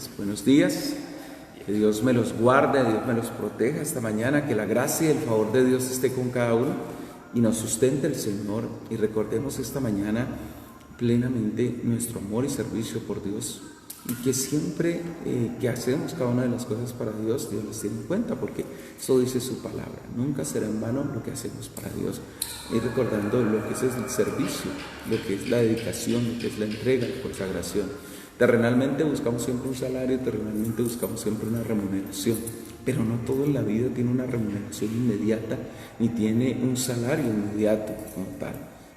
días. Buenos días, que Dios me los guarde, Dios me los proteja esta mañana, que la gracia y el favor de Dios esté con cada uno y nos sustente el Señor. Y recordemos esta mañana plenamente nuestro amor y servicio por Dios, y que siempre que hacemos cada una de las cosas para Dios, Dios las tiene en cuenta, porque eso dice su palabra. Nunca será en vano lo que hacemos para Dios. Y recordando lo que es el servicio, lo que es la dedicación, lo que es la entrega, la consagración. Terrenalmente buscamos siempre un salario, terrenalmente buscamos siempre una remuneración, pero no todo en la vida tiene una remuneración inmediata, ni tiene un salario inmediato como tal.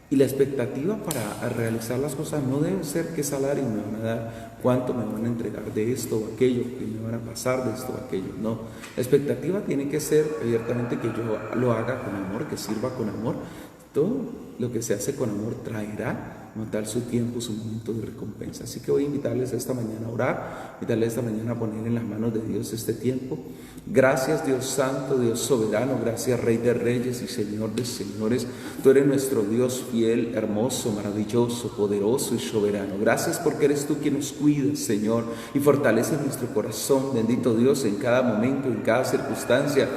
Y la expectativa para realizar las cosas no debe ser qué salario me van a dar, cuánto me van a entregar de esto o aquello, qué me van a pasar de esto o aquello. No, la expectativa tiene que ser abiertamente que yo lo haga con amor, que sirva con amor. Todo lo que se hace con amor traerá, no tal, su tiempo, su momento de recompensa. Así que voy a invitarles esta mañana a orar, invitarles esta mañana a poner en las manos de Dios este tiempo. Gracias, Dios Santo, Dios Soberano, gracias, Rey de Reyes y Señor de Señores. Tú eres nuestro Dios fiel, hermoso, maravilloso, poderoso y soberano. Gracias porque eres tú quien nos cuida, Señor, y fortalece nuestro corazón, bendito Dios, en cada momento, en cada circunstancia.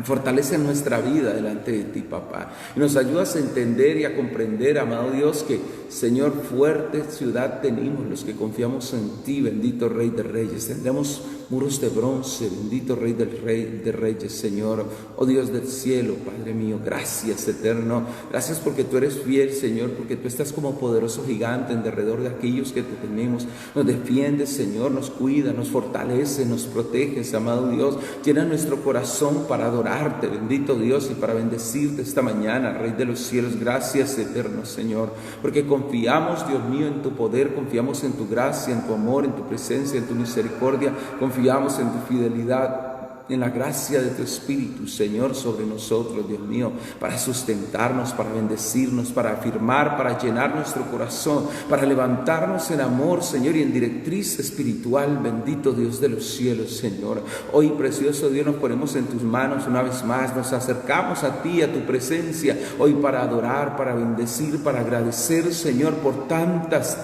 Fortalece nuestra vida delante de ti, papá, y nos ayudas a entender y a comprender, amado Dios, que, Señor, fuerte ciudad tenemos los que confiamos en ti, bendito Rey de Reyes. Tendremos muros de bronce, bendito Rey de Reyes, Señor, oh Dios del cielo, Padre mío, gracias eterno, gracias porque tú eres fiel, Señor, porque tú estás como poderoso gigante en derredor de aquellos que te tenemos. Nos defiendes, Señor, nos cuida, nos fortalece, nos proteges, amado Dios. Llena nuestro corazón para adorarte, bendito Dios, y para bendecirte esta mañana, Rey de los cielos. Gracias eterno, Señor, porque confiamos, Dios mío, en tu poder, confiamos en tu gracia, en tu amor, en tu presencia, en tu misericordia, confiamos en tu fidelidad, en la gracia de tu Espíritu, Señor, sobre nosotros, Dios mío, para sustentarnos, para bendecirnos, para afirmar, para llenar nuestro corazón, para levantarnos en amor, Señor, y en directriz espiritual, bendito Dios de los cielos, Señor. Hoy, precioso Dios, nos ponemos en tus manos una vez más, nos acercamos a ti, a tu presencia, hoy para adorar, para bendecir, para agradecer, Señor, por tantas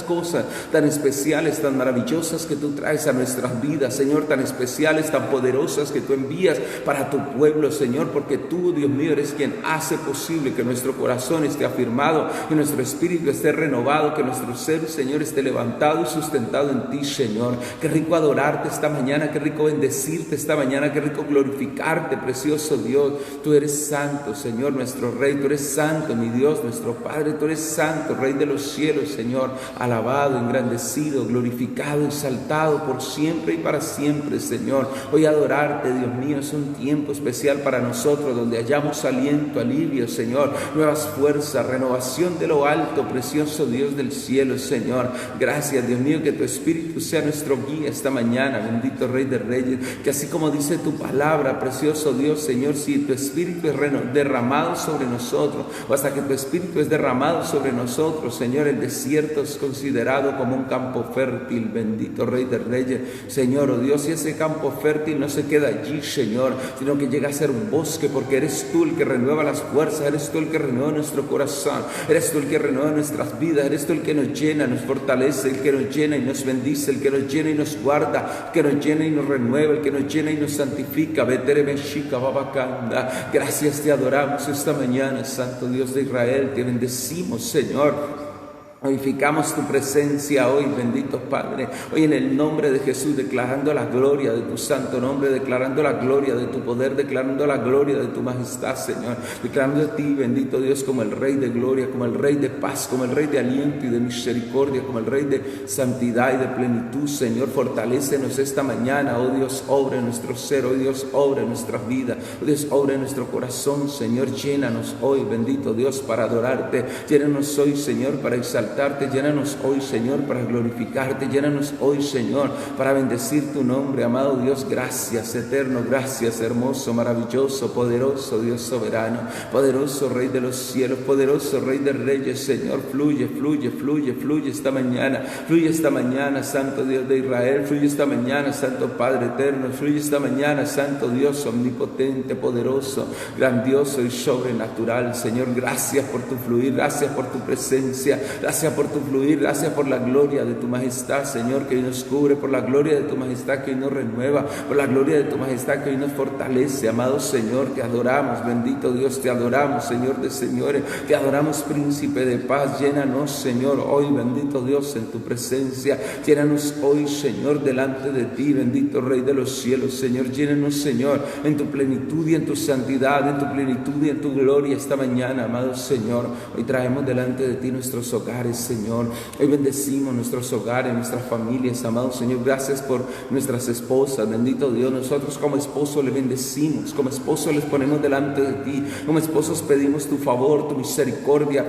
cosas tan especiales, tan maravillosas que tú traes a nuestras vidas, Señor, tan especiales, tan poderosas que tú envías para tu pueblo, Señor, porque tú, Dios mío, eres quien hace posible que nuestro corazón esté afirmado, que nuestro espíritu esté renovado, que nuestro ser, Señor, esté levantado y sustentado en ti, Señor. Qué rico adorarte esta mañana, qué rico bendecirte esta mañana, qué rico glorificarte, precioso Dios. Tú eres santo, Señor, nuestro Rey, tú eres santo, mi Dios, nuestro Padre, tú eres santo, Rey de los cielos, Señor, alabado, engrandecido, glorificado, exaltado por siempre y para siempre, Señor. Hoy adorarte, Dios mío, es un tiempo especial para nosotros, donde hallamos aliento, alivio, Señor, nuevas fuerzas, renovación de lo alto, precioso Dios del cielo, Señor. Gracias, Dios mío, que tu Espíritu sea nuestro guía esta mañana, bendito Rey de Reyes, que así como dice tu palabra, precioso Dios, Señor, si tu Espíritu es derramado sobre nosotros, o hasta que tu Espíritu es derramado sobre nosotros, Señor, el desierto es considerado como un campo fértil, bendito Rey de Reyes, Señor, oh Dios, y ese campo fértil no se queda allí, Señor, sino que llega a ser un bosque, porque eres tú el que renueva las fuerzas, eres tú el que renueva nuestro corazón, eres tú el que renueva nuestras vidas, eres tú el que nos llena, nos fortalece, el que nos llena y nos bendice, el que nos llena y nos guarda, el que nos llena y nos renueva, el que nos llena y nos santifica. Gracias, te adoramos esta mañana, Santo Dios de Israel, te bendecimos, Señor. Glorificamos tu presencia hoy, bendito Padre, hoy en el nombre de Jesús, declarando la gloria de tu santo nombre, declarando la gloria de tu poder, declarando la gloria de tu majestad, Señor, declarando a ti, bendito Dios, como el Rey de gloria, como el Rey de paz, como el Rey de aliento y de misericordia, como el Rey de santidad y de plenitud, Señor. Fortalécenos esta mañana, oh Dios, obra en nuestro ser, oh Dios, obra en nuestra vida, oh Dios, obra en nuestro corazón, Señor. Llénanos hoy, bendito Dios, para adorarte, llénanos hoy, Señor, para exaltarte, llénanos hoy, Señor, para glorificarte, llénanos hoy, Señor, para bendecir tu nombre, amado Dios. Gracias, eterno, gracias, hermoso, maravilloso, poderoso Dios soberano, poderoso Rey de los cielos, poderoso Rey de Reyes, Señor. Fluye esta mañana, Santo Dios de Israel, fluye esta mañana, Santo Padre eterno, fluye esta mañana, Santo Dios omnipotente, poderoso, grandioso y sobrenatural, Señor. Gracias por tu fluir, gracias por tu presencia, gracias Gracias por tu fluir, gracias por la gloria de tu majestad, Señor, que hoy nos cubre, por la gloria de tu majestad que hoy nos renueva, por la gloria de tu majestad que hoy nos fortalece, amado Señor. Te adoramos, bendito Dios, te adoramos, Señor de señores, te adoramos, príncipe de paz. Llénanos, Señor, hoy, bendito Dios, en tu presencia. Llénanos hoy, Señor, delante de ti, bendito Rey de los cielos, Señor. Llénanos, Señor, en tu plenitud y en tu santidad, en tu plenitud y en tu gloria esta mañana, amado Señor. Hoy traemos delante de ti nuestros hogares, Señor. Hoy bendecimos nuestros hogares, nuestras familias, amado Señor. Gracias por nuestras esposas, bendito Dios. Nosotros como esposo le bendecimos, como esposo les ponemos delante de ti, como esposos pedimos tu favor, tu misericordia.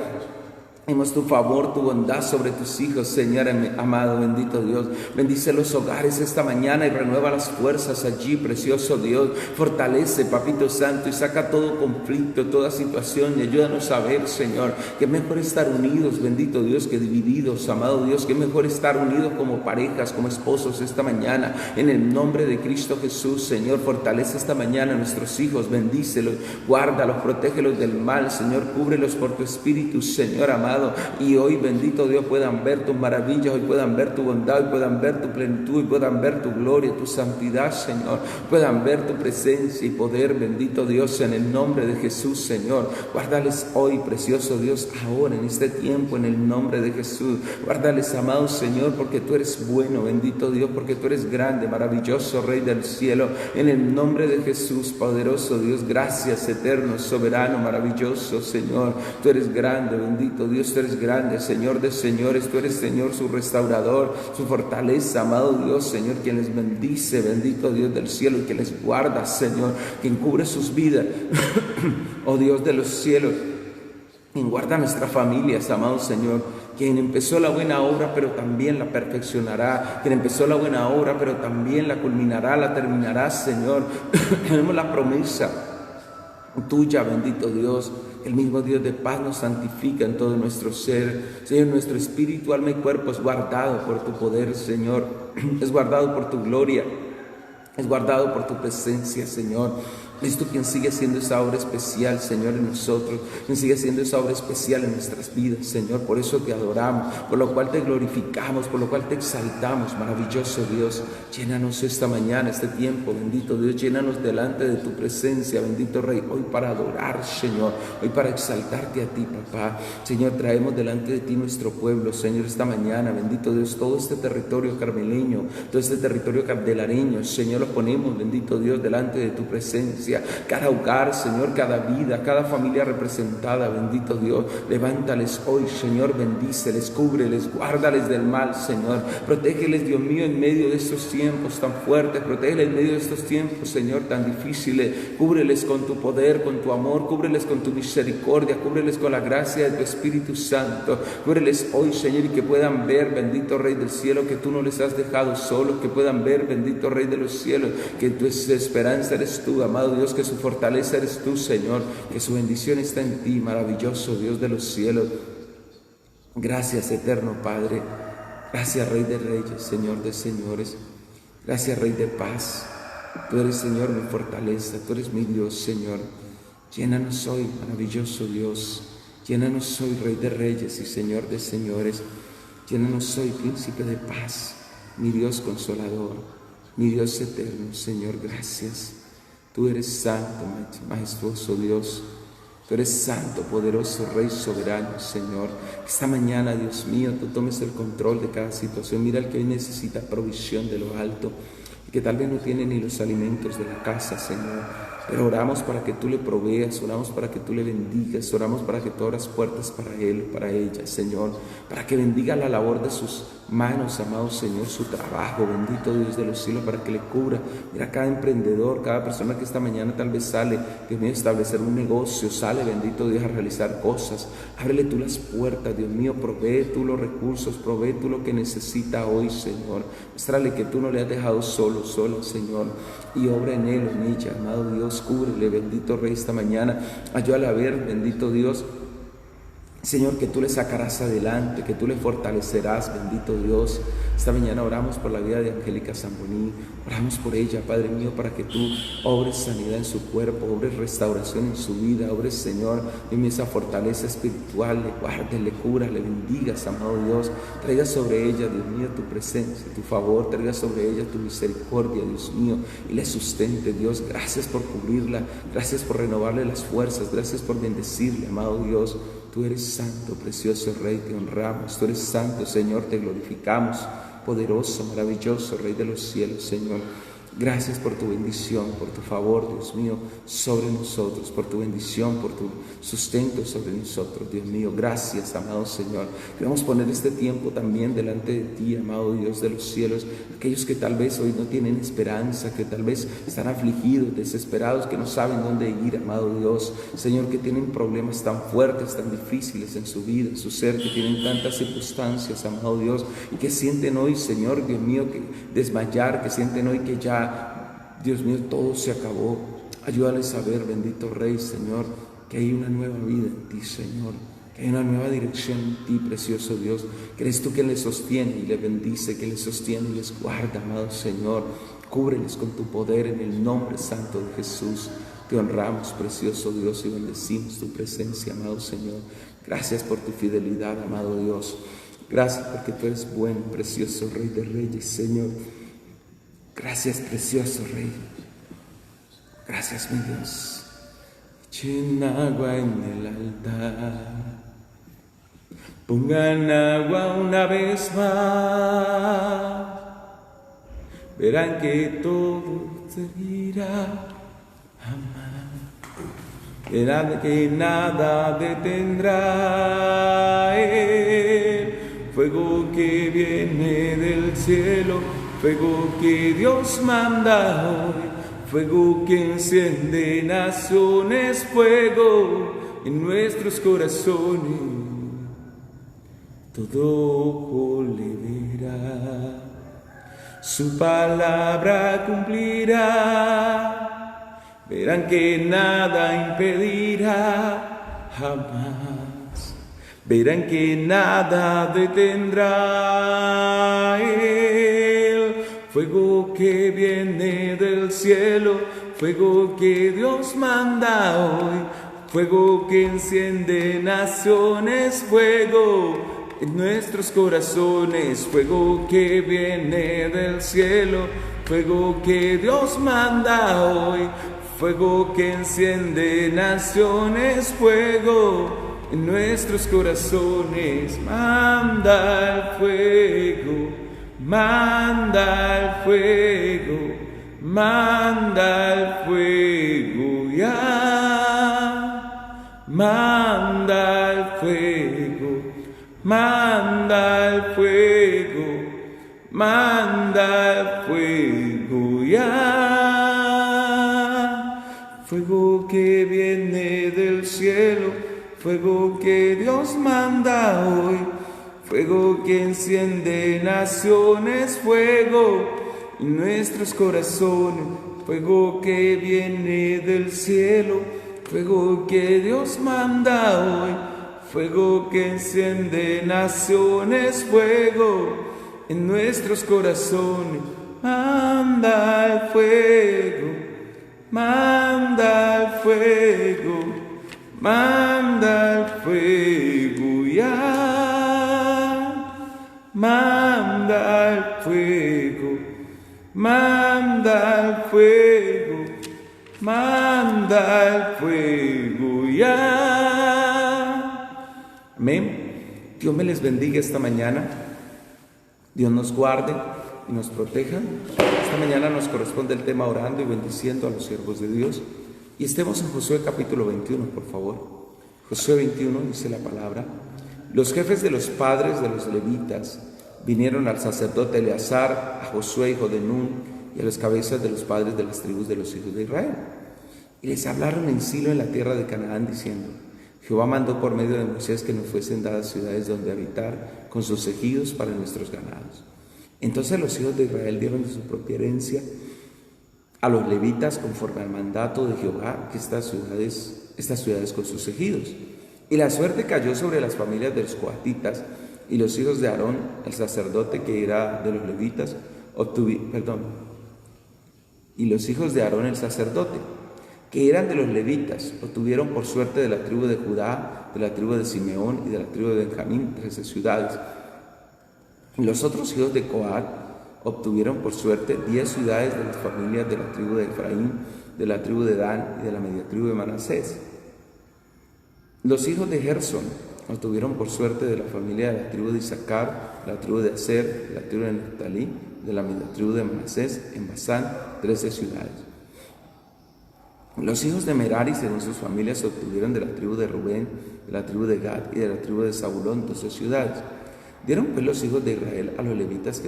Pedimos tu favor, tu bondad sobre tus hijos, Señor amado, bendito Dios. Bendice los hogares esta mañana y renueva las fuerzas allí, precioso Dios. Fortalece, Papito Santo, y saca todo conflicto, toda situación, y ayúdanos a ver, Señor, que es mejor estar unidos, bendito Dios, que divididos, amado Dios. Que es mejor estar unidos como parejas, como esposos esta mañana. En el nombre de Cristo Jesús, Señor, fortalece esta mañana a nuestros hijos, bendícelos, guárdalos, protégelos del mal, Señor. Cúbrelos por tu Espíritu, Señor amado. Y hoy, bendito Dios, puedan ver tus maravillas, hoy puedan ver tu bondad, hoy puedan ver tu plenitud, hoy puedan ver tu gloria, tu santidad, Señor. Puedan ver tu presencia y poder, bendito Dios, en el nombre de Jesús, Señor. Guárdales hoy, precioso Dios, ahora, en este tiempo, en el nombre de Jesús. Guárdales, amado Señor, porque tú eres bueno, bendito Dios, porque tú eres grande, maravilloso Rey del cielo. En el nombre de Jesús, poderoso Dios, gracias, eterno, soberano, maravilloso, Señor. Tú eres grande, bendito Dios. Tú eres grande, Señor de señores. Tú eres, Señor, su restaurador, su fortaleza, amado Dios, Señor, quien les bendice, bendito Dios del cielo, y que les guarda, Señor, quien cubre sus vidas, oh Dios de los cielos, quien guarda nuestras familias, amado Señor, quien empezó la buena obra, pero también la perfeccionará, quien empezó la buena obra, pero también la culminará, la terminará, Señor. Tenemos la promesa tuya, bendito Dios. El mismo Dios de paz nos santifica en todo nuestro ser. Señor, nuestro espíritu, alma y cuerpo es guardado por tu poder, Señor. Es guardado por tu gloria. Es guardado por tu presencia, Señor. Es tú quien sigue haciendo esa obra especial, Señor, en nosotros, quien sigue haciendo esa obra especial en nuestras vidas, Señor. Por eso te adoramos, por lo cual te glorificamos, por lo cual te exaltamos, maravilloso Dios. Llénanos esta mañana, este tiempo, bendito Dios. Llénanos delante de tu presencia, bendito Rey, hoy para adorar, Señor, hoy para exaltarte a ti, papá. Señor, traemos delante de ti nuestro pueblo, Señor, esta mañana, bendito Dios, todo este territorio carmeleño, todo este territorio candelareño, Señor, lo ponemos, bendito Dios, delante de tu presencia. Cada hogar, Señor, cada vida, cada familia representada, bendito Dios, levántales hoy, Señor, bendíceles, cúbreles, guárdales del mal, Señor, protégeles, Dios mío, en medio de estos tiempos tan fuertes, protégeles en medio de estos tiempos, Señor, tan difíciles, cúbreles con tu poder, con tu amor, cúbreles con tu misericordia, cúbreles con la gracia de tu Espíritu Santo, cúbreles hoy, Señor, y que puedan ver, bendito Rey del cielo, que tú no les has dejado solos, que puedan ver, bendito Rey de los cielos, que tu esperanza eres tú, amado Dios, que su fortaleza eres tú, Señor, que su bendición está en ti, maravilloso Dios de los cielos. Gracias, eterno Padre. Gracias, Rey de reyes, Señor de señores. Gracias, Rey de paz. Tú eres, Señor, mi fortaleza. Tú eres mi Dios, Señor. Llénanos hoy, maravilloso Dios. Llénanos hoy, Rey de reyes y Señor de señores. Llénanos hoy, Príncipe de paz, mi Dios consolador, mi Dios eterno, Señor, gracias. Tú eres santo, majestuoso Dios. Tú eres santo, poderoso Rey soberano, Señor. Que esta mañana, Dios mío, tú tomes el control de cada situación. Mira el que hoy necesita provisión de lo alto, y que tal vez no tiene ni los alimentos de la casa, Señor. Pero oramos para que tú le proveas, oramos para que tú le bendigas, oramos para que tú abras puertas para él, para ella, Señor, para que bendiga la labor de sus manos, amado Señor, su trabajo, bendito Dios de los cielos, para que le cubra. Mira cada emprendedor, cada persona que esta mañana tal vez sale, Dios mío, a establecer un negocio, sale, bendito Dios, a realizar cosas. Ábrele tú las puertas, Dios mío, provee tú los recursos, provee tú lo que necesita hoy, Señor. Muéstrale que tú no le has dejado solo, sola, Señor, y obra en él, en ella, amado Dios. Cúbrele, bendito Rey, esta mañana. Ayúdale a ver, bendito Dios, Señor, que tú le sacarás adelante, que tú le fortalecerás, bendito Dios. Esta mañana oramos por la vida de Angélica Zamboní, oramos por ella, Padre mío, para que tú obres sanidad en su cuerpo, obres restauración en su vida, obres, Señor, dime esa fortaleza espiritual, le guardes, le curas, le bendigas, amado Dios. Traiga sobre ella, Dios mío, tu presencia, tu favor, traiga sobre ella tu misericordia, Dios mío, y le sustente, Dios. Gracias por cubrirla, gracias por renovarle las fuerzas, gracias por bendecirle, amado Dios. Tú eres santo, precioso Rey, te honramos. Tú eres santo, Señor, te glorificamos. Poderoso, maravilloso Rey de los cielos, Señor. Gracias por tu bendición, por tu favor, Dios mío, sobre nosotros, por tu bendición, por tu sustento sobre nosotros, Dios mío. Gracias, amado Señor. Queremos poner este tiempo también delante de ti, amado Dios de los cielos. Aquellos que tal vez hoy no tienen esperanza, que tal vez están afligidos, desesperados, que no saben dónde ir, amado Dios. Señor, que tienen problemas tan fuertes, tan difíciles en su vida, en su ser, que tienen tantas circunstancias, amado Dios, y que sienten hoy, Señor, Dios mío, que desmayar, que sienten hoy que ya, Dios mío, todo se acabó. Ayúdales a ver, bendito Rey, Señor, que hay una nueva vida en ti, Señor, que hay una nueva dirección en ti, precioso Dios, que eres tú quien les sostiene y les bendice, que les sostiene y les guarda, amado Señor. Cúbreles con tu poder en el nombre santo de Jesús. Te honramos, precioso Dios, y bendecimos tu presencia, amado Señor. Gracias por tu fidelidad, amado Dios. Gracias porque tú eres buen, precioso Rey de Reyes, Señor. Gracias, precioso Rey. Gracias, mi Dios. Echen agua en el altar. Pongan agua una vez más. Verán que todo servirá jamás. Verán que nada detendrá el fuego que viene del cielo. Fuego que Dios manda hoy, fuego que enciende naciones, fuego en nuestros corazones. Todo ojo le verá, su palabra cumplirá. Verán que nada impedirá jamás. Verán que nada detendrá fuego que viene del cielo, fuego que Dios manda hoy, fuego que enciende naciones, fuego en nuestros corazones, fuego que viene del cielo, fuego que Dios manda hoy, fuego que enciende naciones, fuego en nuestros corazones. Manda el fuego. Manda el fuego, manda el fuego ya. Manda el fuego, manda el fuego, manda el fuego ya. Fuego que viene del cielo, fuego que Dios manda hoy. Fuego que enciende naciones, fuego en nuestros corazones, fuego que viene del cielo, fuego que Dios manda hoy, fuego que enciende naciones, fuego en nuestros corazones. Manda el fuego, manda el fuego, manda el fuego ya. Manda el fuego, manda el fuego, manda el fuego ya. Amén. Dios me les bendiga esta mañana. Dios nos guarde y nos proteja. Esta mañana nos corresponde el tema orando y bendiciendo a los siervos de Dios. Y estemos en Josué capítulo 21, por favor. Josué 21 dice la palabra: los jefes de los padres de los levitas vinieron al sacerdote Eleazar, a Josué hijo de Nun, y a las cabezas de los padres de las tribus de los hijos de Israel. Y les hablaron en Silo, en la tierra de Canaán, diciendo: Jehová mandó por medio de Moisés que nos fuesen dadas ciudades donde habitar, con sus ejidos para nuestros ganados. Entonces los hijos de Israel dieron de su propia herencia a los levitas, conforme al mandato de Jehová, que estas ciudades con sus ejidos. Y la suerte cayó sobre las familias de los coatitas, y los hijos de Aarón, el sacerdote que era de los levitas, y los hijos de Aarón el sacerdote, que eran de los levitas, obtuvieron por suerte de la tribu de Judá, de la tribu de Simeón y de la tribu de Benjamín 13 ciudades. Y los otros hijos de Coat obtuvieron por suerte 10 ciudades de las familias de la tribu de Efraín, de la tribu de Dan y de la media tribu de Manasés. Los hijos de Gersón obtuvieron por suerte de la familia de la tribu de Isaacar, de la tribu de Aser, de la tribu de Neftalí, de la media tribu de Manasés, en Basán, 13 ciudades. Los hijos de Merari, según sus familias, obtuvieron de la tribu de Rubén, de la tribu de Gad y de la tribu de Zabulón 12 ciudades. Dieron pues los hijos de Israel a los levitas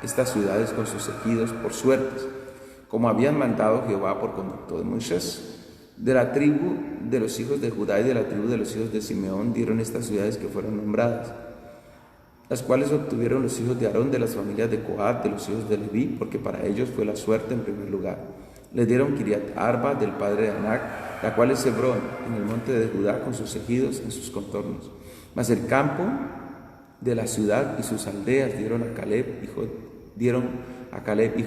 estas ciudades con sus ejidos por suertes, como habían mandado Jehová por conducto de Moisés. De la tribu de los hijos de Judá y de la tribu de los hijos de Simeón dieron estas ciudades que fueron nombradas, las cuales obtuvieron los hijos de Aarón de las familias de Coat, de los hijos de Leví, porque para ellos fue la suerte en primer lugar. Les dieron Kiriat Arba del padre de Anac, la cual es Hebrón, en el monte de Judá, con sus ejidos en sus contornos. Mas el campo de la ciudad y sus aldeas dieron a Caleb, hijo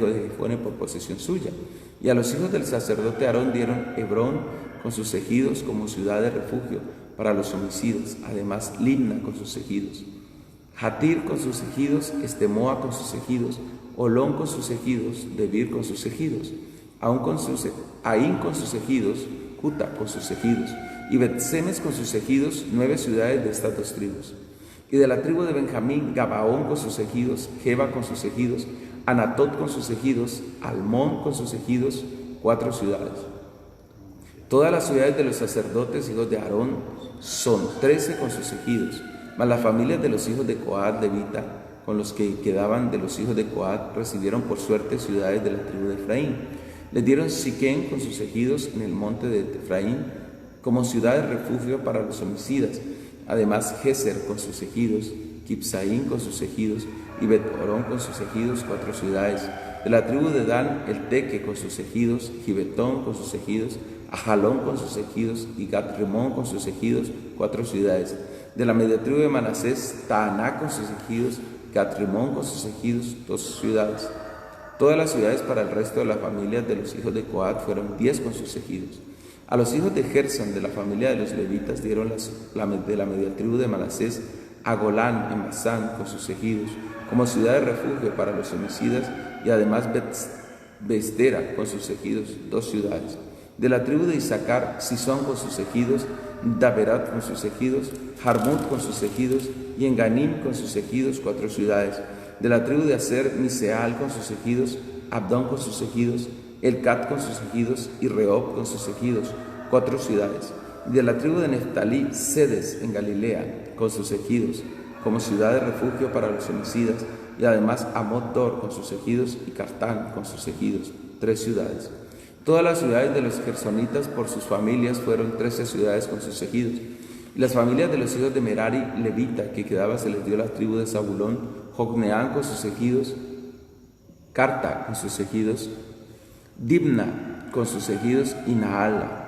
de Jefone, por posesión suya. Y a los hijos del sacerdote Aarón dieron Hebrón con sus ejidos como ciudad de refugio para los homicidas, además Libna con sus ejidos, Jatir con sus ejidos, Estemoa con sus ejidos, Olón con sus ejidos, Debir con sus ejidos, Aín con sus ejidos, Cuta con sus ejidos, y Bet-Semes con sus ejidos, 9 ciudades de estas 2 tribus. Y de la tribu de Benjamín, Gabaón con sus ejidos, Geba con sus ejidos, Anatot con sus ejidos, Almón con sus ejidos, 4 ciudades. Todas las ciudades de los sacerdotes, hijos de Aarón, son 13 con sus ejidos, mas las familias de los hijos de Coat, levita, con los que quedaban de los hijos de Coat, recibieron por suerte ciudades de la tribu de Efraín. Les dieron Siquén con sus ejidos en el monte de Efraín, como ciudad de refugio para los homicidas, además Geser con sus ejidos, Kipsaín con sus ejidos, y Bet-Horón con sus ejidos, 4 ciudades. De la tribu de Dan, el Teque con sus ejidos, Gibetón con sus ejidos, Ajalón con sus ejidos, y Gat-Rimón con sus ejidos, 4 ciudades. De la media tribu de Manasés, Taaná con sus ejidos, Gat-Rimón con sus ejidos, 2 ciudades. Todas las ciudades para el resto de las familias de los hijos de Coat fueron 10 con sus ejidos. A los hijos de Gersón, de la familia de los levitas, dieron de la media tribu de Manasés a Golán en Basán con sus ejidos, como ciudad de refugio para los homicidas, y además Bestera con sus ejidos, 2 ciudades. De la tribu de Isaacar, Sisón con sus ejidos, Daberat con sus ejidos, Jarmut con sus ejidos, y Enganim con sus ejidos, 4 ciudades. De la tribu de Aser, Miseal con sus ejidos, Abdón con sus ejidos, Elcat con sus ejidos, y Rehob con sus ejidos, 4 ciudades. De la tribu de Neftalí, Sedes en Galilea con sus ejidos, como ciudad de refugio para los homicidas, y además Amot-Dor con sus ejidos, y Cartán con sus ejidos, 3 ciudades. Todas las ciudades de los gersonitas por sus familias fueron 13 ciudades con sus ejidos. Y las familias de los hijos de Merari, levita, que quedaba, se les dio la tribu de Zabulón, Jocneán con sus ejidos, Carta con sus ejidos, Dibna con sus ejidos, y Nahala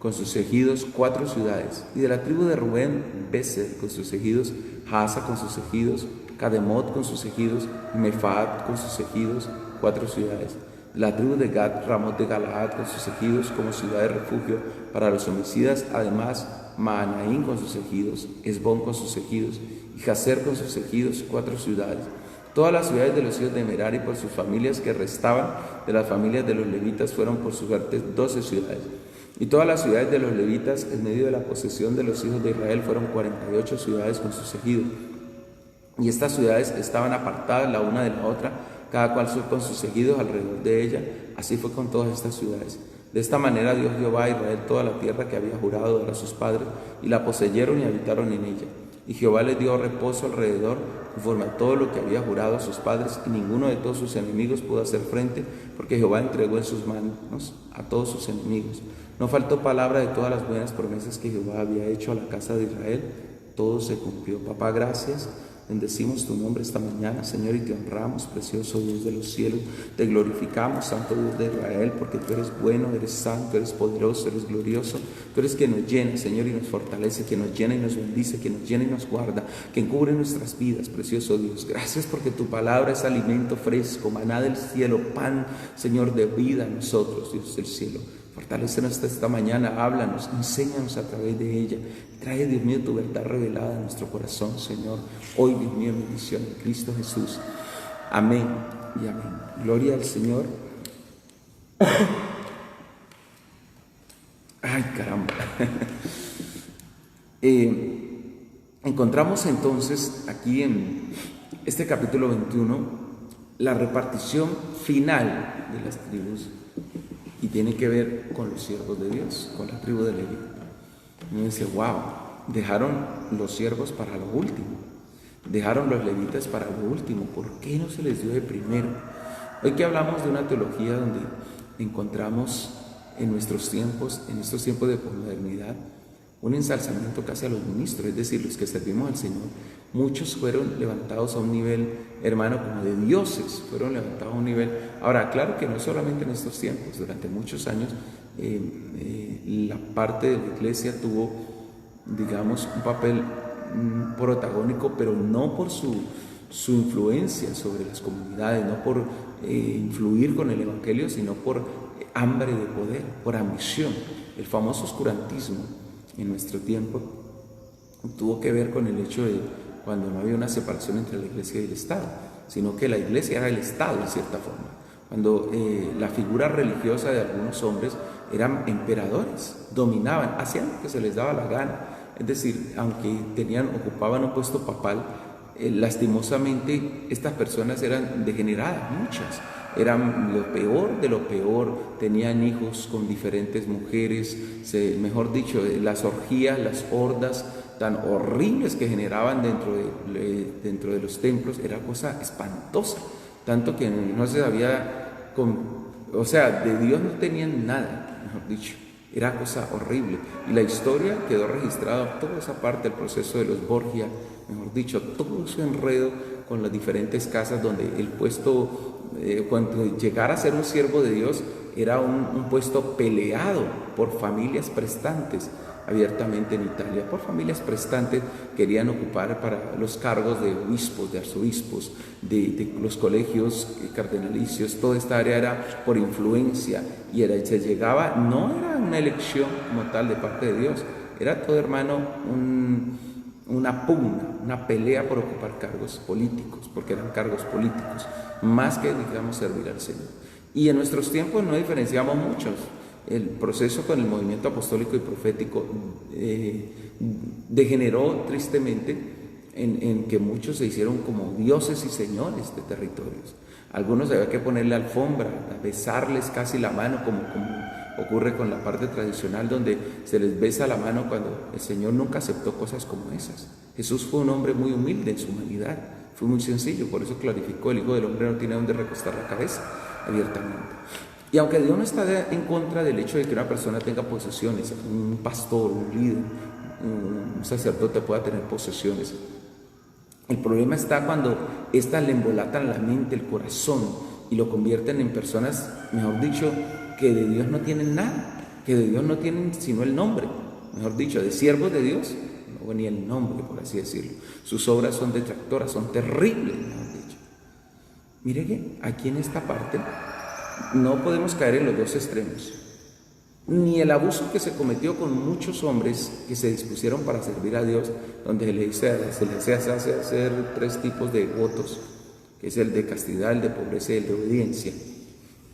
con sus ejidos, 4 ciudades. Y de la tribu de Rubén, Beser con sus ejidos, Hasa con sus ejidos, Cademot con sus ejidos, y Mefaat con sus ejidos, 4 ciudades. De la tribu de Gad, Ramot de Galaad con sus ejidos, como ciudad de refugio para los homicidas, además Maanaín con sus ejidos, Esbón con sus ejidos, y Jazer con sus ejidos, 4 ciudades. Todas las ciudades de los hijos de Merari por sus familias que restaban de las familias de los levitas fueron por su suerte 12 ciudades. Y todas las ciudades de los levitas en medio de la posesión de los hijos de Israel fueron 48 ciudades con sus ejidos. Y estas ciudades estaban apartadas la una de la otra, cada cual con sus ejidos alrededor de ella. Así fue con todas estas ciudades. De esta manera dio Jehová a Israel toda la tierra que había jurado dar a sus padres, y la poseyeron y habitaron en ella. Y Jehová les dio reposo alrededor, conforme a todo lo que había jurado a sus padres, y ninguno de todos sus enemigos pudo hacer frente, porque Jehová entregó en sus manos a todos sus enemigos. No faltó palabra de todas las buenas promesas que Jehová había hecho a la casa de Israel, todo se cumplió. Papá, gracias Bendecimos tu nombre esta mañana, Señor, y te honramos, precioso Dios de los cielos. Te glorificamos, Santo Dios de Israel, porque tú eres bueno, eres santo, eres poderoso, eres glorioso. Tú eres quien nos llena, Señor, y nos fortalece, quien nos llena y nos bendice, quien nos llena y nos guarda, quien cubre nuestras vidas, precioso Dios. Gracias porque tu palabra es alimento fresco, maná del cielo, pan, Señor, de vida a nosotros, Dios del cielo. Fortalécenos esta mañana, háblanos, enséñanos a través de ella. Trae, Dios mío, tu verdad revelada en nuestro corazón, Señor. Hoy, Dios mío, en bendición en Cristo Jesús. Amén y amén. Gloria al Señor. Ay, caramba. Encontramos entonces aquí en este capítulo 21 la repartición final de las tribus. Y tiene que ver con los siervos de Dios, con la tribu de Leví. Y uno dice, wow, dejaron los siervos para lo último, dejaron los levitas para lo último. ¿Por qué no se les dio de primero? Hoy que hablamos de una teología donde encontramos en estos tiempos de posmodernidad, un ensalzamiento casi a los ministros, es decir, los que servimos al Señor. Muchos fueron levantados a un nivel, hermano, como de dioses, fueron levantados a un nivel. Ahora, claro que no solamente en estos tiempos, durante muchos años la parte de la iglesia tuvo, digamos, un papel protagónico, pero no por su influencia sobre las comunidades, no por influir con el evangelio, sino por hambre de poder, por ambición. El famoso oscurantismo en nuestro tiempo tuvo que ver con el hecho de cuando no había una separación entre la iglesia y el Estado, sino que la iglesia era el Estado en cierta forma. Cuando la figura religiosa de algunos hombres eran emperadores, dominaban, hacían lo que se les daba la gana. Es decir, aunque ocupaban un puesto papal, lastimosamente estas personas eran degeneradas, muchas. Eran lo peor de lo peor, tenían hijos con diferentes mujeres, mejor dicho, las orgías, las hordas tan horribles que generaban dentro de los templos, era cosa espantosa, tanto que no se sabía, o sea, de Dios no tenían nada, mejor dicho, era cosa horrible. Y la historia quedó registrada, toda esa parte del proceso de los Borgia, mejor dicho, todo su enredo con las diferentes casas donde el puesto, cuando llegara a ser un siervo de Dios, era un puesto peleado por familias prestantes, abiertamente en Italia, por familias prestantes querían ocupar para los cargos de obispos, de arzobispos, de los colegios cardenalicios. Toda esta área era por influencia y se llegaba, no era una elección como tal de parte de Dios, era todo, hermano, una pugna, una pelea por ocupar cargos políticos, porque eran cargos políticos, más que, digamos, servir al Señor. Y en nuestros tiempos no diferenciamos muchos. El proceso con el movimiento apostólico y profético degeneró tristemente en que muchos se hicieron como dioses y señores de territorios. Algunos había que ponerle alfombra, besarles casi la mano, como ocurre con la parte tradicional, donde se les besa la mano cuando el Señor nunca aceptó cosas como esas. Jesús fue un hombre muy humilde en su humanidad, fue muy sencillo, por eso clarificó: el Hijo del Hombre no tiene donde recostar la cabeza, abiertamente. Y aunque Dios no está en contra del hecho de que una persona tenga posesiones, un pastor, un líder, un sacerdote pueda tener posesiones, el problema está cuando éstas le embolatan la mente, el corazón, y lo convierten en personas, mejor dicho, que de Dios no tienen nada, que de Dios no tienen sino el nombre, mejor dicho, de siervos de Dios, no ni el nombre, por así decirlo. Sus obras son detractoras, son terribles, mejor dicho. Mire que aquí en esta parte no podemos caer en los dos extremos, ni el abuso que se cometió con muchos hombres que se dispusieron para servir a Dios, donde se les hace hacer 3 tipos de votos, que es el de castidad, el de pobreza y el de obediencia.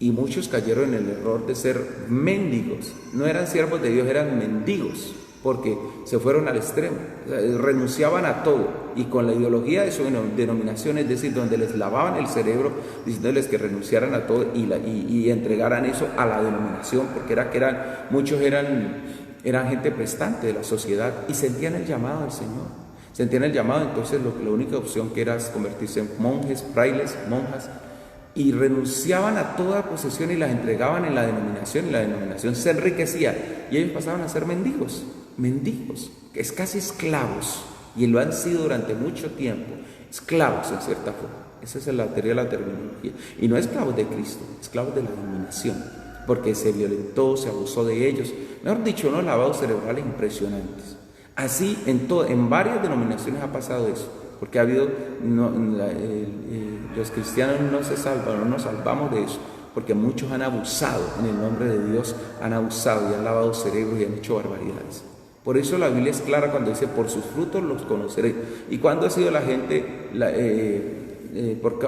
Y muchos cayeron en el error de ser mendigos. No eran siervos de Dios, eran mendigos, porque se fueron al extremo, renunciaban a todo, y con la ideología de su denominación, es decir, donde les lavaban el cerebro diciéndoles que renunciaran a todo y entregaran eso a la denominación, porque muchos eran gente prestante de la sociedad y sentían el llamado del Señor, sentían el llamado. Entonces la única opción que era convertirse en monjes, frailes, monjas, y renunciaban a toda posesión y las entregaban en la denominación, y la denominación se enriquecía y ellos pasaban a ser mendigos, que es casi esclavos, y lo han sido durante mucho tiempo. esclavos en cierta forma. Esa es la teoría de la terminología. Y no esclavos de Cristo, esclavos de la dominación, porque se violentó, se abusó de ellos. Mejor dicho, unos lavados cerebrales impresionantes. Así en varias denominaciones ha pasado eso, porque ha habido, los cristianos no se salvan, no nos salvamos de eso, porque muchos han abusado en el nombre de Dios, han abusado y han lavado cerebros y han hecho barbaridades. Por eso la Biblia es clara cuando dice, por sus frutos los conoceré. ¿Y cuándo ha sido la gente, por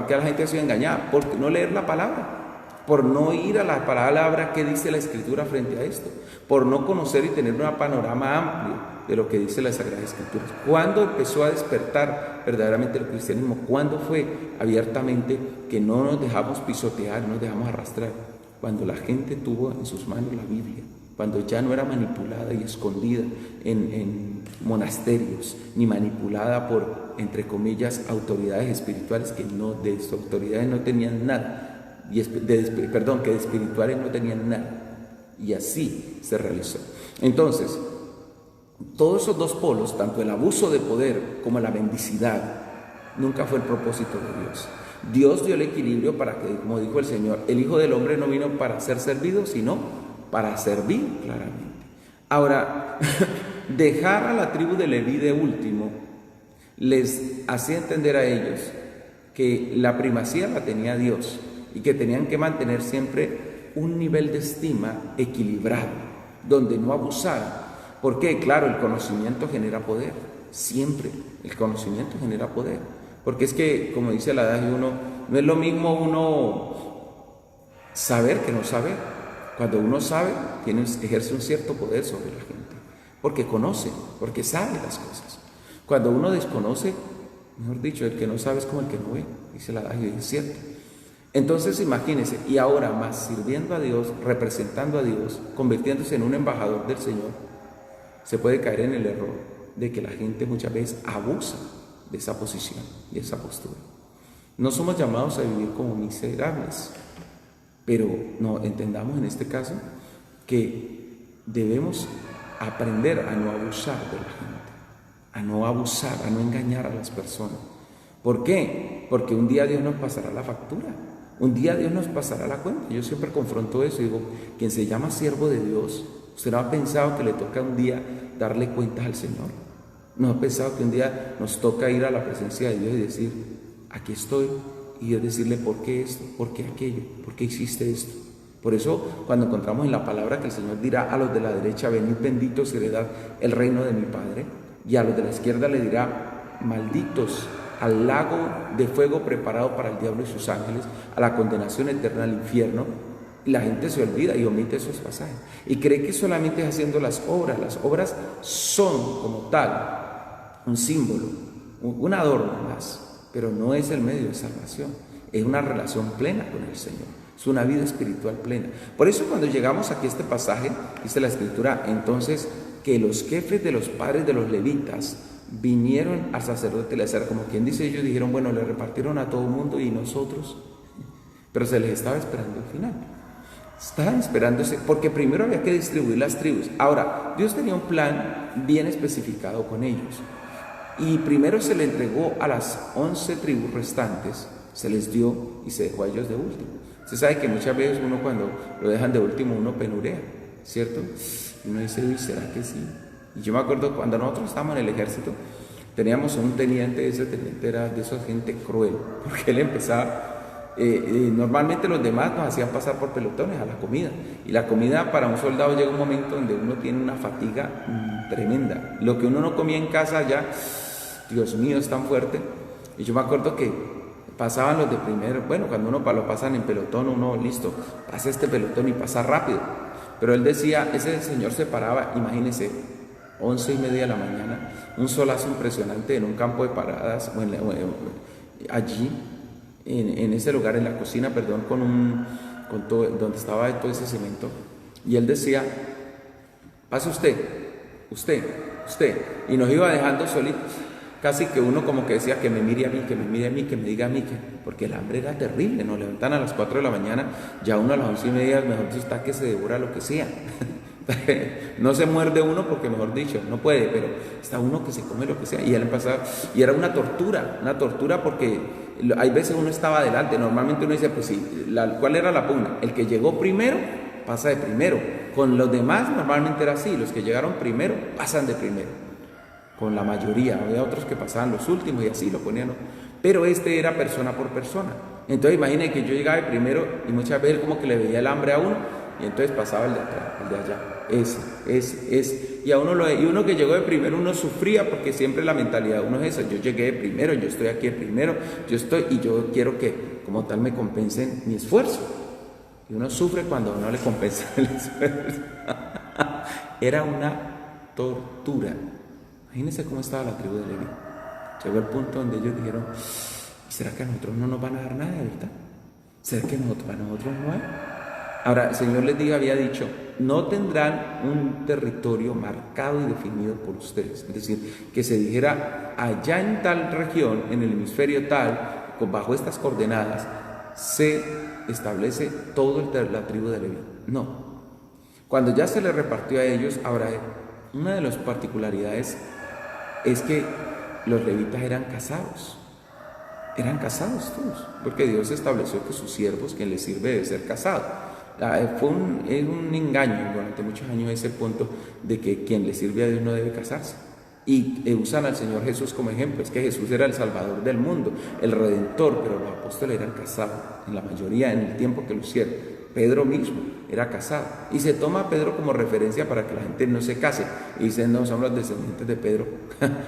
qué la gente ha sido engañada? Por no leer la palabra, por no ir a la palabra que dice la Escritura frente a esto, por no conocer y tener un panorama amplio de lo que dice la Sagrada Escritura. ¿Cuándo empezó a despertar verdaderamente el cristianismo? ¿Cuándo fue abiertamente que no nos dejamos pisotear, no nos dejamos arrastrar? Cuando la gente tuvo en sus manos la Biblia, cuando ya no era manipulada y escondida en monasterios, ni manipulada por, entre comillas, autoridades espirituales que de autoridades no tenían nada, que de espirituales no tenían nada. Y así se realizó. Entonces, todos esos dos polos, tanto el abuso de poder como la mendicidad, nunca fue el propósito de Dios. Dios dio el equilibrio para que, como dijo el Señor, el Hijo del Hombre no vino para ser servido, sino para servir, claramente. Ahora, dejar a la tribu de Leví de último les hacía entender a ellos que la primacía la tenía Dios y que tenían que mantener siempre un nivel de estima equilibrado, donde no abusaran. Porque, claro, el conocimiento genera poder, siempre el conocimiento genera poder. Porque es que, como dice el adagio, no es lo mismo uno saber que no saber. Cuando uno sabe, ejerce un cierto poder sobre la gente, porque conoce, porque sabe las cosas. Cuando uno desconoce, mejor dicho, el que no sabe es como el que no ve, dice el adagio, y es cierto. Entonces imagínense, y ahora más sirviendo a Dios, representando a Dios, convirtiéndose en un embajador del Señor, se puede caer en el error de que la gente muchas veces abusa de esa posición y esa postura. No somos llamados a vivir como miserables, pero no entendamos en este caso que debemos aprender a no abusar de la gente, a no abusar, a no engañar a las personas. ¿Por qué? Porque un día Dios nos pasará la factura, un día Dios nos pasará la cuenta. Yo siempre confronto eso y digo, quien se llama siervo de Dios, ¿usted no ha pensado que le toca un día darle cuentas al Señor? ¿No ha pensado que un día nos toca ir a la presencia de Dios y decir, aquí estoy? Y Dios decirle, ¿por qué esto? ¿Por qué aquello? ¿Por qué hiciste esto? Por eso, cuando encontramos en la palabra que el Señor dirá a los de la derecha, venid benditos, heredad el reino de mi Padre, y a los de la izquierda le dirá, malditos, al lago de fuego preparado para el diablo y sus ángeles, a la condenación eterna al infierno. Y la gente se olvida y omite esos pasajes y cree que solamente es haciendo las obras. Las obras son como tal un símbolo, un adorno más, pero no es el medio de salvación. Es una relación plena con el Señor, es una vida espiritual plena. Por eso cuando llegamos aquí a este pasaje, dice la Escritura, entonces que los jefes de los padres de los levitas vinieron al sacerdote Eleazar, como quien dice, ellos dijeron, bueno, le repartieron a todo el mundo y nosotros, pero se les estaba esperando el final. Estaban esperándose, porque primero había que distribuir las tribus. Ahora, Dios tenía un plan bien especificado con ellos. Y primero se le entregó a las 11 tribus restantes, se les dio y se dejó a ellos de último. Usted sabe que muchas veces uno cuando lo dejan de último, uno penurea, ¿cierto? Y uno dice, uy, ¿será que sí? Y yo me acuerdo cuando nosotros estábamos en el ejército, teníamos un teniente, ese teniente era de esa gente cruel, porque él empezaba... normalmente los demás nos hacían pasar por pelotones a la comida, y la comida para un soldado llega un momento donde uno tiene una fatiga tremenda. Lo que uno no comía en casa ya, Dios mío, es tan fuerte. Y yo me acuerdo que pasaban los de primero, bueno, cuando uno lo pasan en pelotón, uno listo, pasa este pelotón y pasa rápido, pero él decía, ese señor se paraba, imagínense, 11:30 de la mañana, un solazo impresionante en un campo de paradas, allí en ese lugar, en la cocina, perdón, con todo, donde estaba todo ese cemento, y él decía, pase usted, y nos iba dejando solitos, casi que uno como que decía, que me mire a mí, que me mire a mí, que me diga a mí, porque el hambre era terrible, nos levantan a las 4 de la mañana, ya uno a las 11:30, mejor está que se devora lo que sea, No se muerde uno porque, mejor dicho, no puede, pero está uno que se come lo que sea. Y él empezaba, y era una tortura porque hay veces uno estaba adelante. Normalmente uno dice, pues sí, ¿cuál era la pugna? El que llegó primero pasa de primero. Con los demás normalmente era así, los que llegaron primero pasan de primero. Con la mayoría, había otros que pasaban los últimos y así lo ponían. Pero este era persona por persona. Entonces imaginen que yo llegaba de primero y muchas veces como que le veía el hambre a uno y entonces pasaba el de atrás, el de allá. Ese. Y uno que llegó de primero, uno sufría porque siempre la mentalidad de uno es esa: yo llegué de primero, yo estoy aquí de primero, y yo quiero que como tal me compensen mi esfuerzo. Y uno sufre cuando uno le compensa el esfuerzo. Era una tortura. Imagínense cómo estaba la tribu de Leví. Llegó el punto donde ellos dijeron: ¿será que a nosotros no nos van a dar nada, verdad? ¿Será que para nosotros no hay? Ahora, el Señor les había dicho: no tendrán un territorio marcado y definido por ustedes. Es decir, que se dijera: allá en tal región, en el hemisferio tal, bajo estas coordenadas, se establece toda la tribu de Leví. No. Cuando ya se le repartió a ellos, ahora, una de las particularidades es que los levitas eran casados todos, porque Dios estableció que sus siervos, quien les sirve, debe ser casado. Es un engaño durante muchos años ese punto de que quien le sirve a Dios no debe casarse. Y usan al Señor Jesús como ejemplo. Es que Jesús era el Salvador del mundo, el Redentor, pero los apóstoles eran casados, en la mayoría, en el tiempo que lo hicieron. Pedro mismo era casado. Y se toma a Pedro como referencia para que la gente no se case. Y dicen: no, somos los descendientes de Pedro.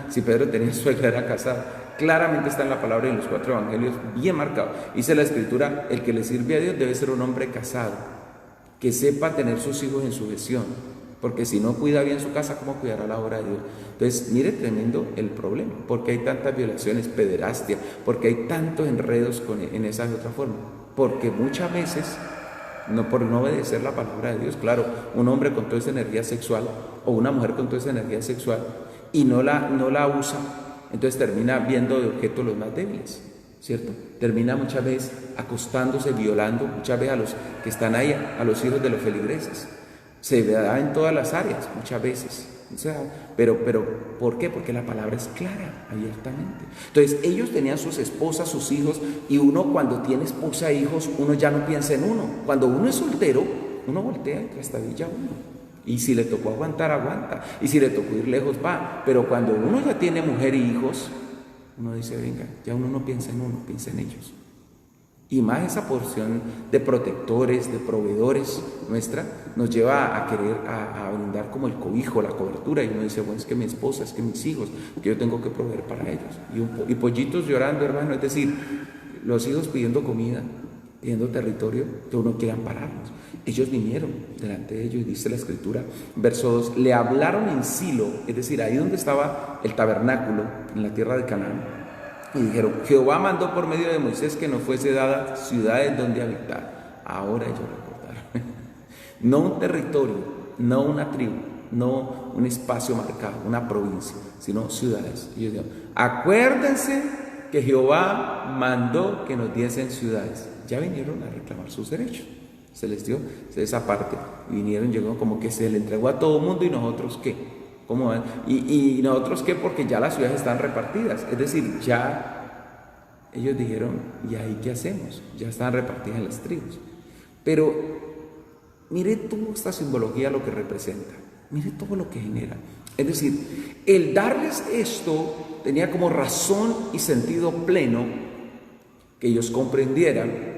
Si Pedro tenía suegra, era casado. Claramente está en la palabra y en los 4 evangelios, bien marcado. Dice la Escritura: el que le sirve a Dios debe ser un hombre casado, que sepa tener sus hijos en sujeción, porque si no cuida bien su casa, ¿cómo cuidará la obra de Dios? Entonces, mire tremendo el problema, porque hay tantas violaciones, pederastia, porque hay tantos enredos en esa de otra forma, porque muchas veces, por no obedecer la palabra de Dios, claro, un hombre con toda esa energía sexual, o una mujer con toda esa energía sexual, y no la usa, entonces termina viendo de objeto los más débiles, ¿cierto? Termina muchas veces acostándose, violando muchas veces a los que están ahí, a los hijos de los feligreses. Se da en todas las áreas, muchas veces. O sea, pero ¿por qué? Porque la palabra es clara, abiertamente. Entonces, ellos tenían sus esposas, sus hijos, y uno cuando tiene esposa e hijos, uno ya no piensa en uno. Cuando uno es soltero, uno voltea y trastabilla a uno. Y si le tocó aguantar, aguanta. Y si le tocó ir lejos, va. Pero cuando uno ya tiene mujer y hijos, uno dice: venga, ya uno no piensa en uno, piensa en ellos. Y más esa porción de protectores, de proveedores nuestra, nos lleva a querer a brindar como el cobijo, la cobertura. Y uno dice: bueno, es que mi esposa, es que mis hijos, que yo tengo que proveer para ellos. Y pollitos llorando, hermano. Es decir, los hijos pidiendo comida, pidiendo territorio, que uno quiere ampararlos. Ellos vinieron delante de ellos, y dice la Escritura, verso 2, le hablaron en Silo, es decir, ahí donde estaba el tabernáculo, en la tierra de Canaán. Y dijeron: Jehová mandó por medio de Moisés que nos fuese dada ciudades donde habitar. Ahora ellos recordaron. No un territorio, no una tribu, no un espacio marcado, una provincia, sino ciudades. Ellos dijeron: acuérdense que Jehová mandó que nos diesen ciudades. Ya vinieron a reclamar sus derechos. Se les dio esa parte. Y vinieron, llegó como que se le entregó a todo el mundo. ¿Y nosotros qué? ¿Cómo van? ¿Y nosotros qué? Porque ya las ciudades están repartidas. Es decir, ya ellos dijeron: ¿y ahí qué hacemos? Ya están repartidas en las tribus. Pero mire toda esta simbología, lo que representa. Mire todo lo que genera. Es decir, el darles esto tenía como razón y sentido pleno que ellos comprendieran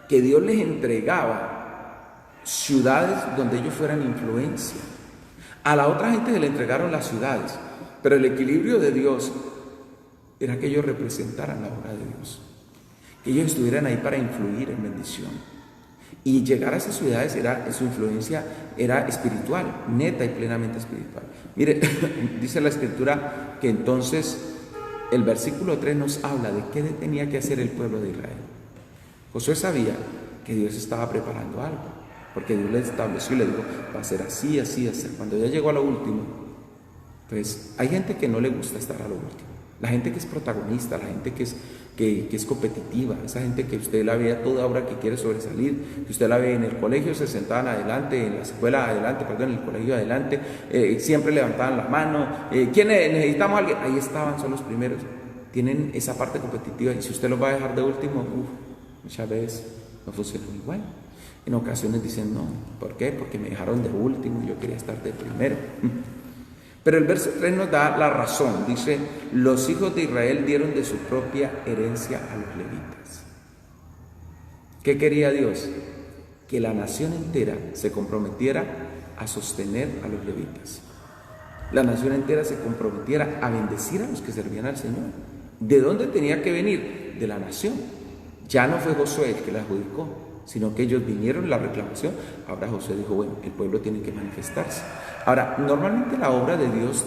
que Dios les entregaba ciudades donde ellos fueran influencia. A la otra gente se le entregaron las ciudades, pero el equilibrio de Dios era que ellos representaran la obra de Dios, que ellos estuvieran ahí para influir en bendición. Y llegar a esas ciudades, su influencia era espiritual, neta y plenamente espiritual. Mire, dice la Escritura que entonces el versículo 3 nos habla de qué tenía que hacer el pueblo de Israel. Josué sabía que Dios estaba preparando algo, porque Dios le estableció y le dijo: va a ser así, así, así. Cuando ya llegó a lo último, pues hay gente que no le gusta estar a lo último. La gente que es protagonista, la gente que es que es competitiva, esa gente que usted la ve a toda hora que quiere sobresalir, que usted la ve en el colegio, se sentaban adelante, en la escuela adelante, perdón, en el colegio adelante, siempre levantaban la mano, ¿quiénes necesitamos a alguien? Ahí estaban, son los primeros, tienen esa parte competitiva, y si usted los va a dejar de último, muchas veces no funciona igual. En ocasiones dicen, no, ¿por qué? Porque me dejaron de último y yo quería estar de primero. Pero el verso 3 nos da la razón. Dice, los hijos de Israel dieron de su propia herencia a los levitas. ¿Qué quería Dios? Que la nación entera se comprometiera a sostener a los levitas. La nación entera se comprometiera a bendecir a los que servían al Señor. ¿De dónde tenía que venir? De la nación. Ya no fue Josué el que la adjudicó, sino que ellos vinieron la reclamación. Ahora Josué dijo, bueno, el pueblo tiene que manifestarse. Ahora, normalmente la obra de Dios,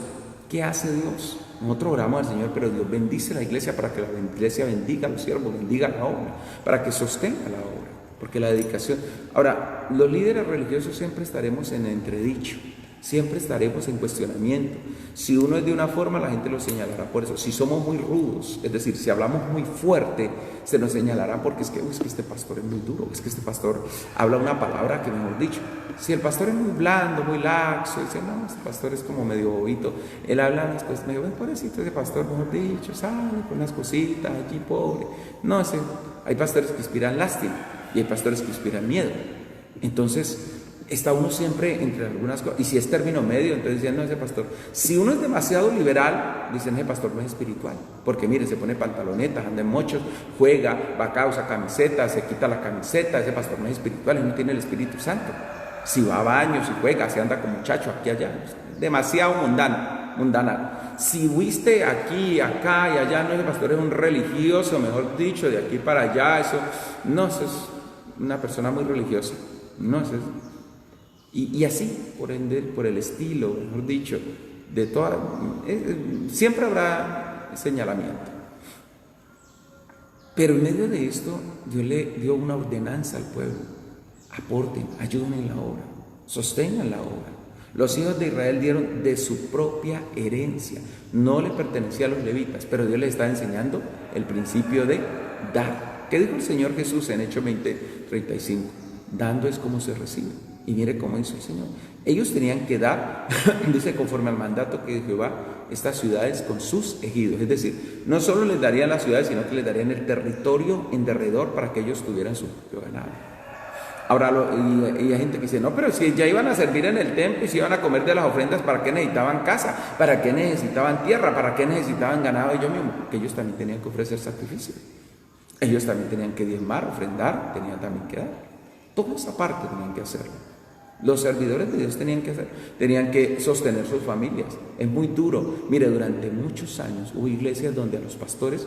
¿qué hace Dios? Nosotros oramos al Señor, pero Dios bendice la iglesia para que la iglesia bendiga a los siervos, bendiga la obra, para que sostenga la obra, porque la dedicación. Ahora, los líderes religiosos siempre estaremos en entredicho, siempre estaremos en cuestionamiento. Si uno es de una forma, la gente lo señalará por eso. Si somos muy rudos, es decir, si hablamos muy fuerte, se nos señalará porque es que este pastor es muy duro, es que este pastor habla una palabra que, mejor dicho, si el pastor es muy blando, muy laxo, dice, no, este pastor es como medio bobito, él habla unas cosas, me digo, pobrecito ese pastor, mejor dicho, sabe, con unas cositas allí, pobre. No, hay pastores que inspiran lástima y hay pastores que inspiran miedo. Entonces, está uno siempre entre algunas cosas, y si es término medio, entonces dicen, no, ese pastor, si uno es demasiado liberal, dicen, ese pastor no es espiritual, porque mire, se pone pantalonetas, anda en mochos, juega, va acá, usa camiseta, se quita la camiseta, ese pastor no es espiritual, él no tiene el Espíritu Santo. Si va a baños, si juega, si anda como muchacho, aquí, allá, demasiado mundana. Si viste aquí, acá y allá, no, ese pastor es un religioso, mejor dicho, de aquí para allá, eso es una persona muy religiosa, no es eso. Y así, por ende, por el estilo, mejor dicho, de toda, siempre habrá señalamiento. Pero en medio de esto, Dios le dio una ordenanza al pueblo: aporten, ayuden en la obra, sostengan la obra. Los hijos de Israel dieron de su propia herencia, no le pertenecía a los levitas, pero Dios les está enseñando el principio de dar. ¿Qué dijo el Señor Jesús en Hechos 20:35? Dando es como se recibe. Y mire cómo hizo el Señor. Ellos tenían que dar, dice, conforme al mandato que Jehová, estas ciudades con sus ejidos. Es decir, no solo les darían las ciudades, sino que les darían el territorio en derredor para que ellos tuvieran su propio ganado. Ahora, y hay gente que dice, no, pero si ya iban a servir en el templo y si iban a comer de las ofrendas, ¿para qué necesitaban casa? ¿Para qué necesitaban tierra? ¿Para qué necesitaban ganado ellos mismos? Porque ellos también tenían que ofrecer sacrificio. Ellos también tenían que diezmar, ofrendar, tenían también que dar. Toda esa parte tenían que hacerlo. Los servidores de Dios tenían que sostener sus familias. Es muy duro. Mire, durante muchos años hubo iglesias donde a los pastores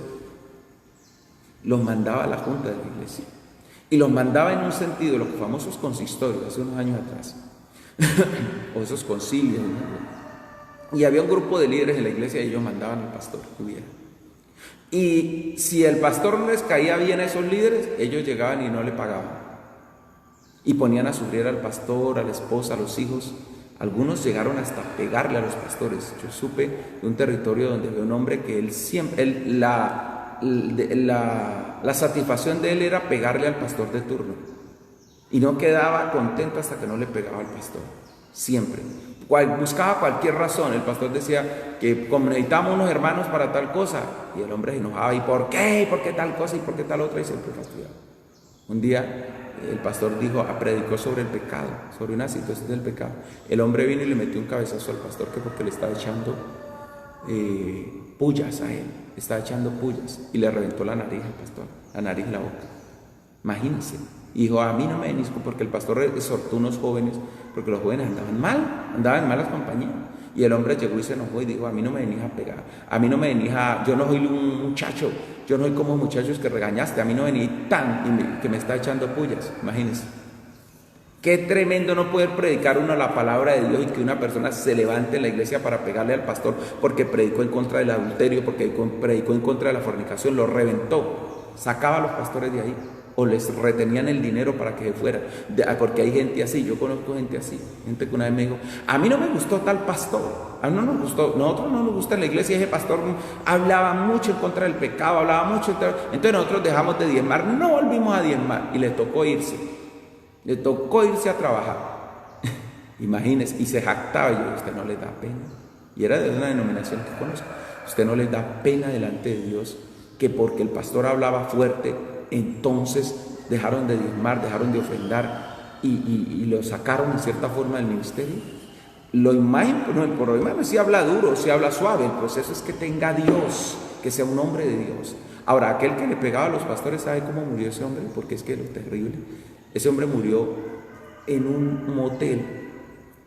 los mandaba la junta de la iglesia. Y los mandaba en un sentido, los famosos consistorios, hace unos años atrás, o esos concilios, ¿no? Y había un grupo de líderes en la iglesia y ellos mandaban al pastor que hubiera. Y si el pastor no les caía bien a esos líderes, ellos llegaban y no le pagaban. Y ponían a sufrir al pastor, a la esposa, a los hijos. Algunos llegaron hasta pegarle a los pastores. Yo supe de un territorio donde había un hombre que la satisfacción de él era pegarle al pastor de turno. Y no quedaba contento hasta que no le pegaba al pastor. Siempre. Buscaba cualquier razón. El pastor decía que como necesitamos unos hermanos para tal cosa. Y el hombre se enojaba. ¿Y por qué? ¿Y por qué tal cosa? ¿Y por qué tal otra? Y siempre fastidiaba. Un día el pastor predicó sobre el pecado, sobre una situación del pecado. El hombre vino y le metió un cabezazo al pastor que porque le estaba echando pullas a él, estaba echando pullas y le reventó la nariz al pastor, la nariz y la boca. Imagínense. Y dijo, a mí no me denisco, porque el pastor exhortó a unos jóvenes, porque los jóvenes andaban en malas compañías. Y el hombre llegó y se enojó y dijo, a mí no me venís a pegar, a mí no me venís yo no soy un muchacho, yo no soy como muchachos que regañaste, a mí no venís que me está echando pullas. Imagínense. Qué tremendo no poder predicar uno la palabra de Dios y que una persona se levante en la iglesia para pegarle al pastor porque predicó en contra del adulterio, porque predicó en contra de la fornicación, lo reventó. sacaba a los pastores de ahí o les retenían el dinero para que se fueran, porque hay gente así. Yo conozco gente así, gente que una vez me dijo, a mí no me gustó tal pastor, a mí no nos gustó, nosotros no nos gusta en la iglesia, ese pastor hablaba mucho en contra del pecado, hablaba mucho, entonces nosotros dejamos de diezmar, no volvimos a diezmar, y le tocó irse a trabajar. Imagínense, y se jactaba. Y yo, usted no les da pena, y era de una denominación que conozco, usted no les da pena delante de Dios que porque el pastor hablaba fuerte, entonces dejaron de diezmar, dejaron de ofrendar y lo sacaron en cierta forma del ministerio. Lo imagen, no, el problema sí habla duro, sí habla suave, el proceso es que tenga Dios, que sea un hombre de Dios. Ahora, aquel que le pegaba a los pastores, ¿sabe cómo murió ese hombre? Porque es que lo terrible, ese hombre murió en un motel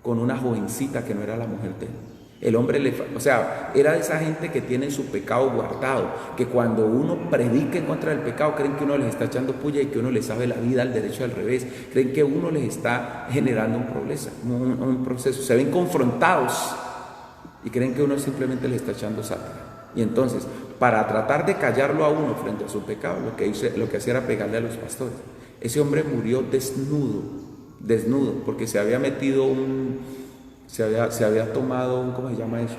con una jovencita que no era la mujer de él. El hombre era de esa gente que tiene su pecado guardado, que cuando uno predica en contra del pecado, creen que uno les está echando puya y que uno les sabe la vida al derecho al revés, creen que uno les está generando un proceso, se ven confrontados y creen que uno simplemente les está echando sátira. Y entonces, para tratar de callarlo a uno frente a su pecado, lo que hacía era pegarle a los pastores. Ese hombre murió desnudo, porque se había metido se había tomado ¿cómo se llama eso?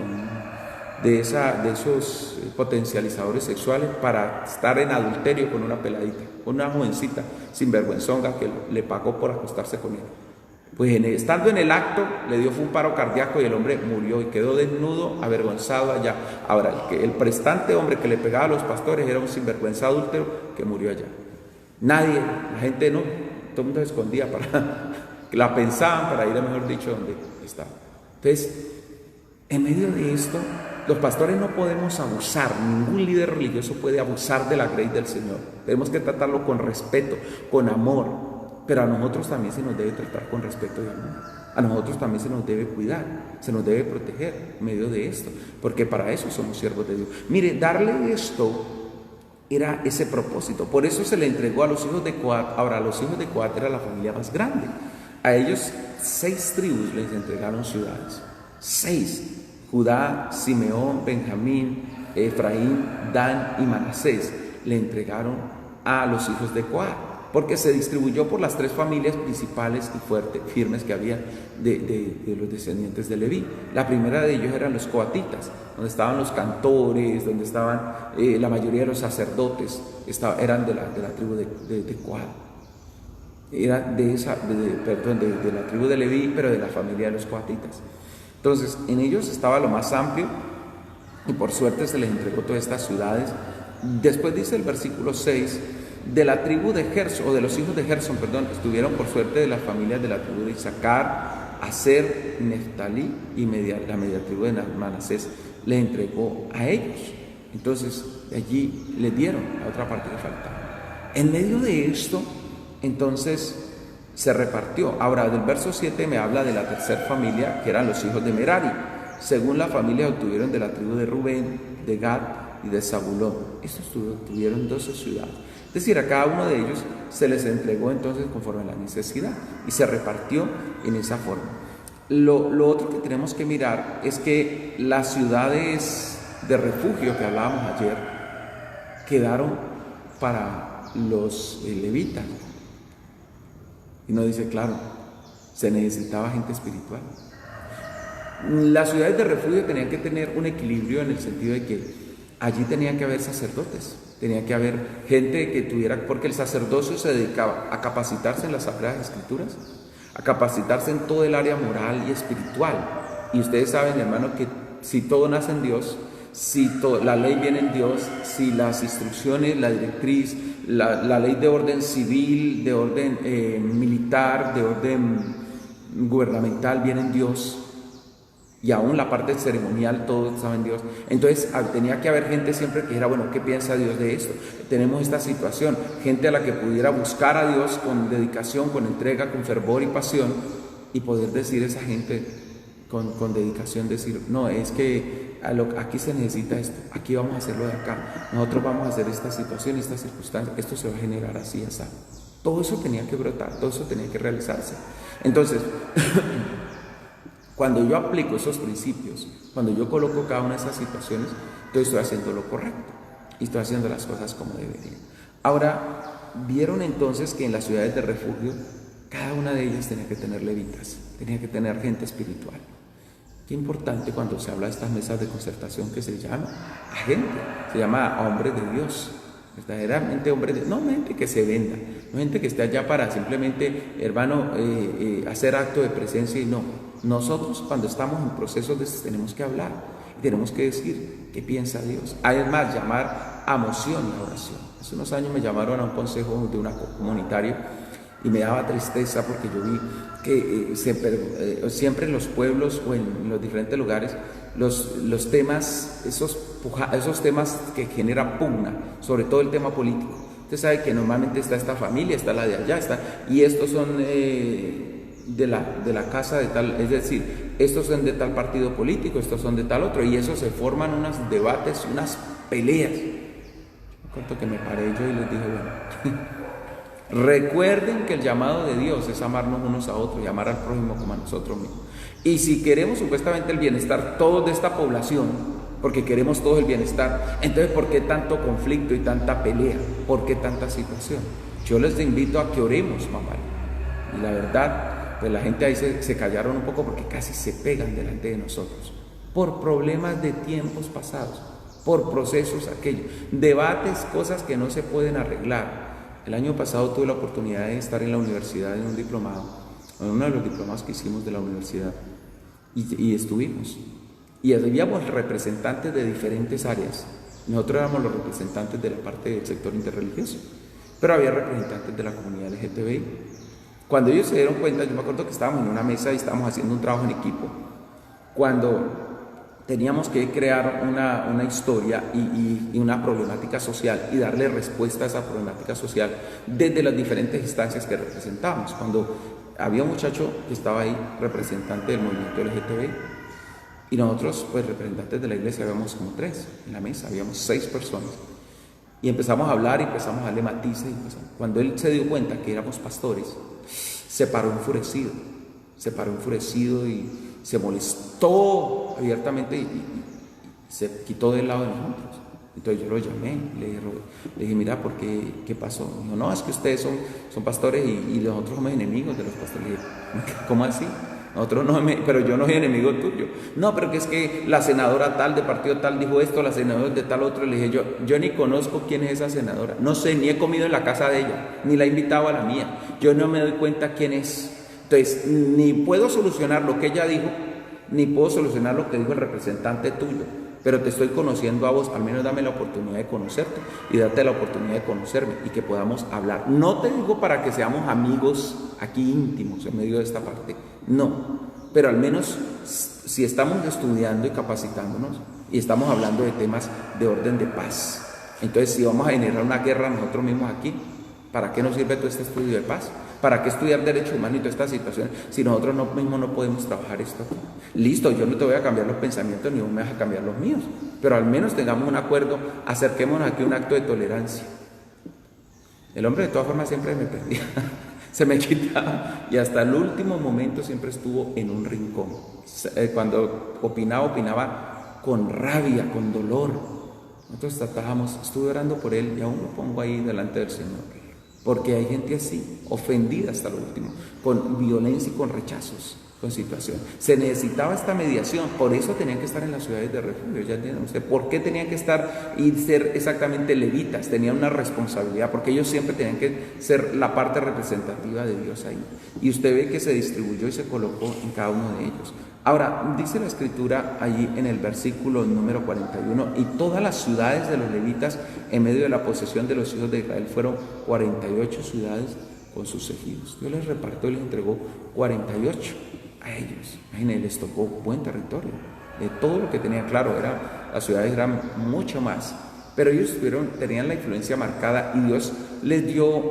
De esos potencializadores sexuales para estar en adulterio con una peladita, con una jovencita sinvergüenzonga que le pagó por acostarse con él. Pues estando en el acto, le dio un paro cardíaco y el hombre murió y quedó desnudo, avergonzado allá. Ahora, el prestante hombre que le pegaba a los pastores era un sinvergüenza adúltero que murió allá. Nadie, la gente no, todo el mundo se escondía la pensaban para ir, mejor dicho, donde estaba. Entonces, en medio de esto, los pastores no podemos abusar, ningún líder religioso puede abusar de la gracia del Señor. Tenemos que tratarlo con respeto, con amor, pero a nosotros también se nos debe tratar con respeto y amor. A nosotros también se nos debe cuidar, se nos debe proteger en medio de esto, porque para eso somos siervos de Dios. Mire, darle esto era ese propósito, por eso se le entregó a los hijos de Coat. Ahora, los hijos de Coat era la familia más grande. A ellos 6 tribus les entregaron ciudades, 6, Judá, Simeón, Benjamín, Efraín, Dan y Manasés, le entregaron a los hijos de Coat, porque se distribuyó por las 3 familias principales y firmes que había de los descendientes de Leví. La primera de ellos eran los coatitas, donde estaban los cantores, donde estaban la mayoría de los sacerdotes, eran de la tribu de Coat. Era de la tribu de Leví, pero de la familia de los coatitas. Entonces, en ellos estaba lo más amplio y por suerte se les entregó todas estas ciudades. Después dice el versículo 6, de la tribu de Gerson, o de los hijos de Gerson, estuvieron por suerte de las familias de la tribu de Isaacar, Aser, Neftalí y la media tribu de Manasés le entregó a ellos. Entonces, allí les dieron la otra parte que faltaba. En medio de esto, entonces se repartió. Ahora, del verso 7 me habla de la tercera familia, que eran los hijos de Merari. Según la familia, obtuvieron de la tribu de Rubén, de Gad y de Zabulón. Estos tuvieron 12 ciudades. Es decir, a cada uno de ellos se les entregó entonces conforme a la necesidad y se repartió en esa forma. Lo otro que tenemos que mirar es que las ciudades de refugio que hablábamos ayer quedaron para los levitas. Y nos dice, claro, se necesitaba gente espiritual. Las ciudades de refugio tenían que tener un equilibrio en el sentido de que allí tenían que haber sacerdotes, tenía que haber gente que tuviera, porque el sacerdocio se dedicaba a capacitarse en las Sagradas Escrituras, a capacitarse en todo el área moral y espiritual. Y ustedes saben, hermano, que si todo nace en Dios, si la ley viene en Dios, si las instrucciones, la directriz, la ley de orden civil, de orden militar, de orden gubernamental viene en Dios, y aún la parte ceremonial, todo estaba en Dios. Entonces tenía que haber gente siempre que dijera, bueno, ¿qué piensa Dios de esto? Tenemos esta situación, gente a la que pudiera buscar a Dios con dedicación, con entrega, con fervor y pasión, y poder decir a esa gente con dedicación, decir, no, es que aquí se necesita esto, aquí vamos a hacerlo de acá, nosotros vamos a hacer esta situación, esta circunstancia, esto se va a generar así, así. Todo eso tenía que brotar, todo eso tenía que realizarse. Entonces, cuando yo aplico esos principios, cuando yo coloco cada una de esas situaciones, entonces estoy haciendo lo correcto y estoy haciendo las cosas como deberían. Ahora, vieron entonces que en las ciudades de refugio, cada una de ellas tenía que tener levitas, tenía que tener gente espiritual. Qué importante cuando se habla de estas mesas de concertación que se llama a gente, se llama a hombres de Dios, verdaderamente hombres de Dios, no gente que se venda, no gente que esté allá para simplemente, hermano, hacer acto de presencia y no. Nosotros cuando estamos en procesos de estos tenemos que hablar, tenemos que decir qué piensa Dios. Además, llamar a moción y a oración. Hace unos años me llamaron a un consejo de una comunitario y me daba tristeza porque yo vi que siempre en los pueblos o en los diferentes lugares los temas, esos temas que generan pugna, sobre todo el tema político. Usted sabe que normalmente está esta familia, está la de allá, y estos son de la casa de tal, es decir, estos son de tal partido político, estos son de tal otro, y eso se forman unos debates, unas peleas. Cuento que me paré yo y les dije, bueno, recuerden que el llamado de Dios es amarnos unos a otros y amar al prójimo como a nosotros mismos. Y si queremos supuestamente el bienestar todos de esta población, porque queremos todo el bienestar, entonces ¿por qué tanto conflicto y tanta pelea? ¿Por qué tanta situación? Yo les invito a que oremos, mamá. Y la verdad, pues la gente ahí se callaron un poco porque casi se pegan delante de nosotros, por problemas de tiempos pasados, por procesos aquellos, debates, cosas que no se pueden arreglar. El año pasado tuve la oportunidad de estar en la universidad en un diplomado, en uno de los diplomados que hicimos de la universidad, y estuvimos. Y habíamos representantes de diferentes áreas. Nosotros éramos los representantes de la parte del sector interreligioso, pero había representantes de la comunidad LGTBI. Cuando ellos se dieron cuenta, yo me acuerdo que estábamos en una mesa y estábamos haciendo un trabajo en equipo, cuando teníamos que crear una historia y una problemática social y darle respuesta a esa problemática social desde las diferentes instancias que representábamos. Cuando había un muchacho que estaba ahí, representante del movimiento LGTBI, y nosotros, pues representantes de la iglesia, habíamos como 3 en la mesa, habíamos 6 personas. Y empezamos a hablar y empezamos a darle matices. Cuando él se dio cuenta que éramos pastores, se paró enfurecido y se molestó abiertamente y se quitó del lado de nosotros. Entonces yo lo llamé, le dije, mira, ¿por qué pasó? Me dijo, no, es que ustedes son pastores y nosotros somos enemigos de los pastores. Le dije, ¿cómo así? Nosotros no, pero yo no soy enemigo tuyo. No, pero que es que la senadora tal de partido tal dijo esto, la senadora de tal otro. Le dije, yo ni conozco quién es esa senadora, no sé, ni he comido en la casa de ella, ni la he invitado a la mía, yo no me doy cuenta quién es. Entonces, ni puedo solucionar lo que ella dijo, ni puedo solucionar lo que dijo el representante tuyo, pero te estoy conociendo a vos, al menos dame la oportunidad de conocerte y darte la oportunidad de conocerme y que podamos hablar. No te digo para que seamos amigos aquí íntimos en medio de esta parte, no, pero al menos si estamos estudiando y capacitándonos y estamos hablando de temas de orden de paz, entonces si vamos a generar una guerra nosotros mismos aquí, ¿para qué nos sirve todo este estudio de paz? ¿Para qué estudiar derecho humano y toda esta situación si nosotros mismos no podemos trabajar esto aquí? Listo, yo no te voy a cambiar los pensamientos ni vos me vas a cambiar los míos, pero al menos tengamos un acuerdo, acerquémonos aquí a un acto de tolerancia. El hombre de todas formas siempre me perdía, se me quitaba y hasta el último momento siempre estuvo en un rincón. Cuando opinaba con rabia, con dolor. Nosotros tratábamos, estuve orando por él y aún lo pongo ahí delante del Señor. Porque hay gente así, ofendida hasta lo último, con violencia y con rechazos, con situación. Se necesitaba esta mediación, por eso tenían que estar en las ciudades de refugio, ya entienden usted, ¿por qué tenían que estar y ser exactamente levitas? Tenían una responsabilidad, porque ellos siempre tenían que ser la parte representativa de Dios ahí. Y usted ve que se distribuyó y se colocó en cada uno de ellos. Ahora, dice la escritura allí en el versículo número 41, y todas las ciudades de los levitas en medio de la posesión de los hijos de Israel fueron 48 ciudades con sus ejidos. Dios les repartió y les entregó 48 a ellos. Imagínense, les tocó buen territorio. De todo lo que tenían, claro, las ciudades eran mucho más, pero ellos tenían la influencia marcada y Dios les dio,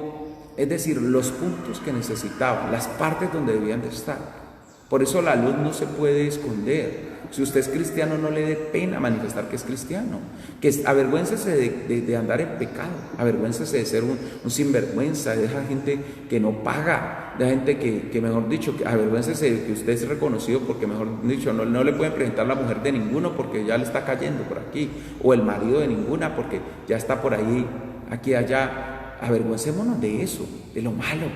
es decir, los puntos que necesitaban, las partes donde debían de estar. Por eso la luz no se puede esconder. Si usted es cristiano, no le dé pena manifestar que es cristiano. Avergüéncese de andar en pecado, avergüéncese de ser un sinvergüenza, de esa gente que no paga, de gente que mejor dicho, avergüéncese de que usted es reconocido porque mejor dicho, no le pueden presentar la mujer de ninguno porque ya le está cayendo por aquí, o el marido de ninguna porque ya está por ahí, aquí, allá, avergoncémonos de eso, de lo malo,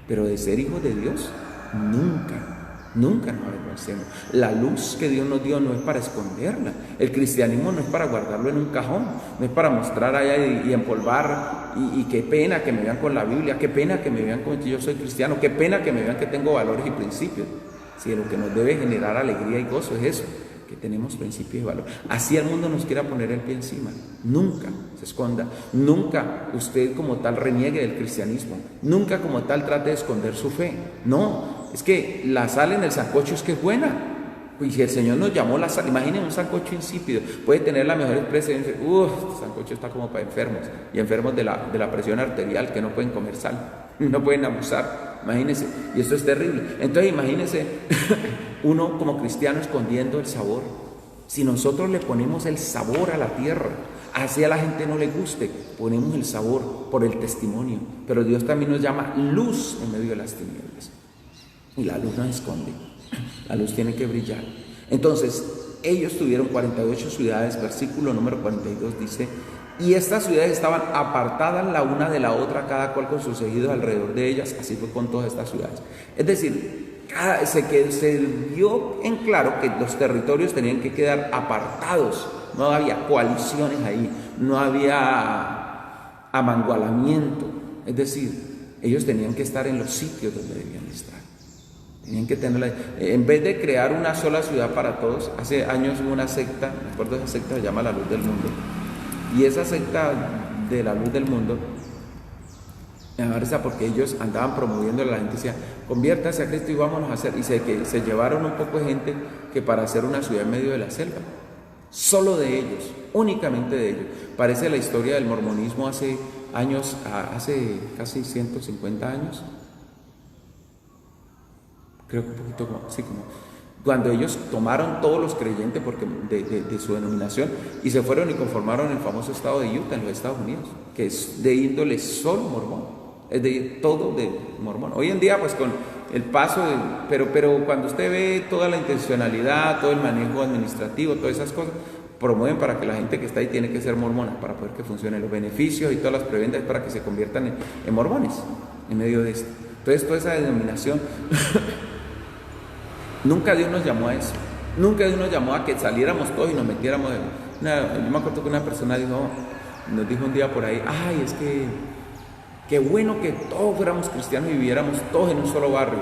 pero de ser hijos de Dios, nunca. Nunca nos avergoncemos. La luz que Dios nos dio no es para esconderla. El cristianismo no es para guardarlo en un cajón, no es para mostrar allá y empolvar y qué pena que me vean con la Biblia, qué pena que me vean como que yo soy cristiano, qué pena que me vean que tengo valores y principios. Si lo que nos debe generar alegría y gozo es eso, que tenemos principios y valores. Así el mundo nos quiera poner el pie encima, nunca se esconda, nunca usted como tal reniegue del cristianismo, nunca como tal trate de esconder su fe. No, es que la sal en el sancocho es que es buena. Y si el Señor nos llamó la sal, imaginen un sancocho insípido, puede tener la mejor expresión, este sancocho está como para enfermos, y enfermos de la presión arterial que no pueden comer sal, no pueden abusar, imagínense, y esto es terrible. Entonces imagínense uno como cristiano escondiendo el sabor. Si nosotros le ponemos el sabor a la tierra, así a la gente no le guste, ponemos el sabor por el testimonio, pero Dios también nos llama luz en medio de las tinieblas. Y la luz no esconde, la luz tiene que brillar. Entonces, ellos tuvieron 48 ciudades, versículo número 42 dice, y estas ciudades estaban apartadas la una de la otra, cada cual con sus ejidos alrededor de ellas, así fue con todas estas ciudades. Es decir, se vio en claro que los territorios tenían que quedar apartados, no había coaliciones ahí, no había amangualamiento, es decir, ellos tenían que estar en los sitios donde debían estar. Tenían que tenerla. En vez de crear una sola ciudad para todos, hace años hubo una secta, me acuerdo de esa secta, se llama La Luz del Mundo, y esa secta de La Luz del Mundo me da risa porque ellos andaban promoviendo a la gente, decía, conviértase a Cristo y vámonos a hacer, y se llevaron un poco de gente que para hacer una ciudad en medio de la selva, solo de ellos, únicamente de ellos. Parece la historia del mormonismo hace años, hace casi 150 años, creo que un poquito como cuando ellos tomaron todos los creyentes porque de su denominación y se fueron y conformaron el famoso estado de Utah en los Estados Unidos, que es de índole solo mormón, es de todo de mormón. Hoy en día pues con el paso pero cuando usted ve toda la intencionalidad, todo el manejo administrativo, todas esas cosas, promueven para que la gente que está ahí tiene que ser mormona para poder que funcionen los beneficios y todas las preventas para que se conviertan en mormones en medio de esto. Entonces toda esa denominación nunca Dios nos llamó a eso, nunca Dios nos llamó a que saliéramos todos y nos metiéramos yo me acuerdo que una persona nos dijo un día por ahí, ay, es que qué bueno que todos fuéramos cristianos y viviéramos todos en un solo barrio.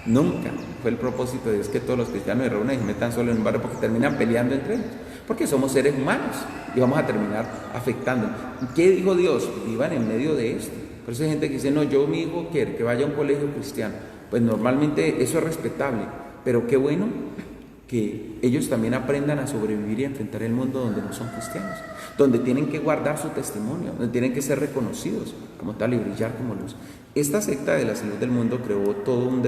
Nunca fue el propósito de Dios que todos los cristianos se reúnan y se metan solo en un barrio porque terminan peleando entre ellos, porque somos seres humanos y vamos a terminar afectando. ¿Qué dijo Dios? Vivan en medio de esto. Por eso hay gente que dice, no, yo mi hijo quiero que vaya a un colegio cristiano. Pues normalmente eso es respetable, pero qué bueno que ellos también aprendan a sobrevivir y a enfrentar el mundo donde no son cristianos, donde tienen que guardar su testimonio, donde tienen que ser reconocidos como tal y brillar como luz. Esta secta de la Salud del Mundo creó todo un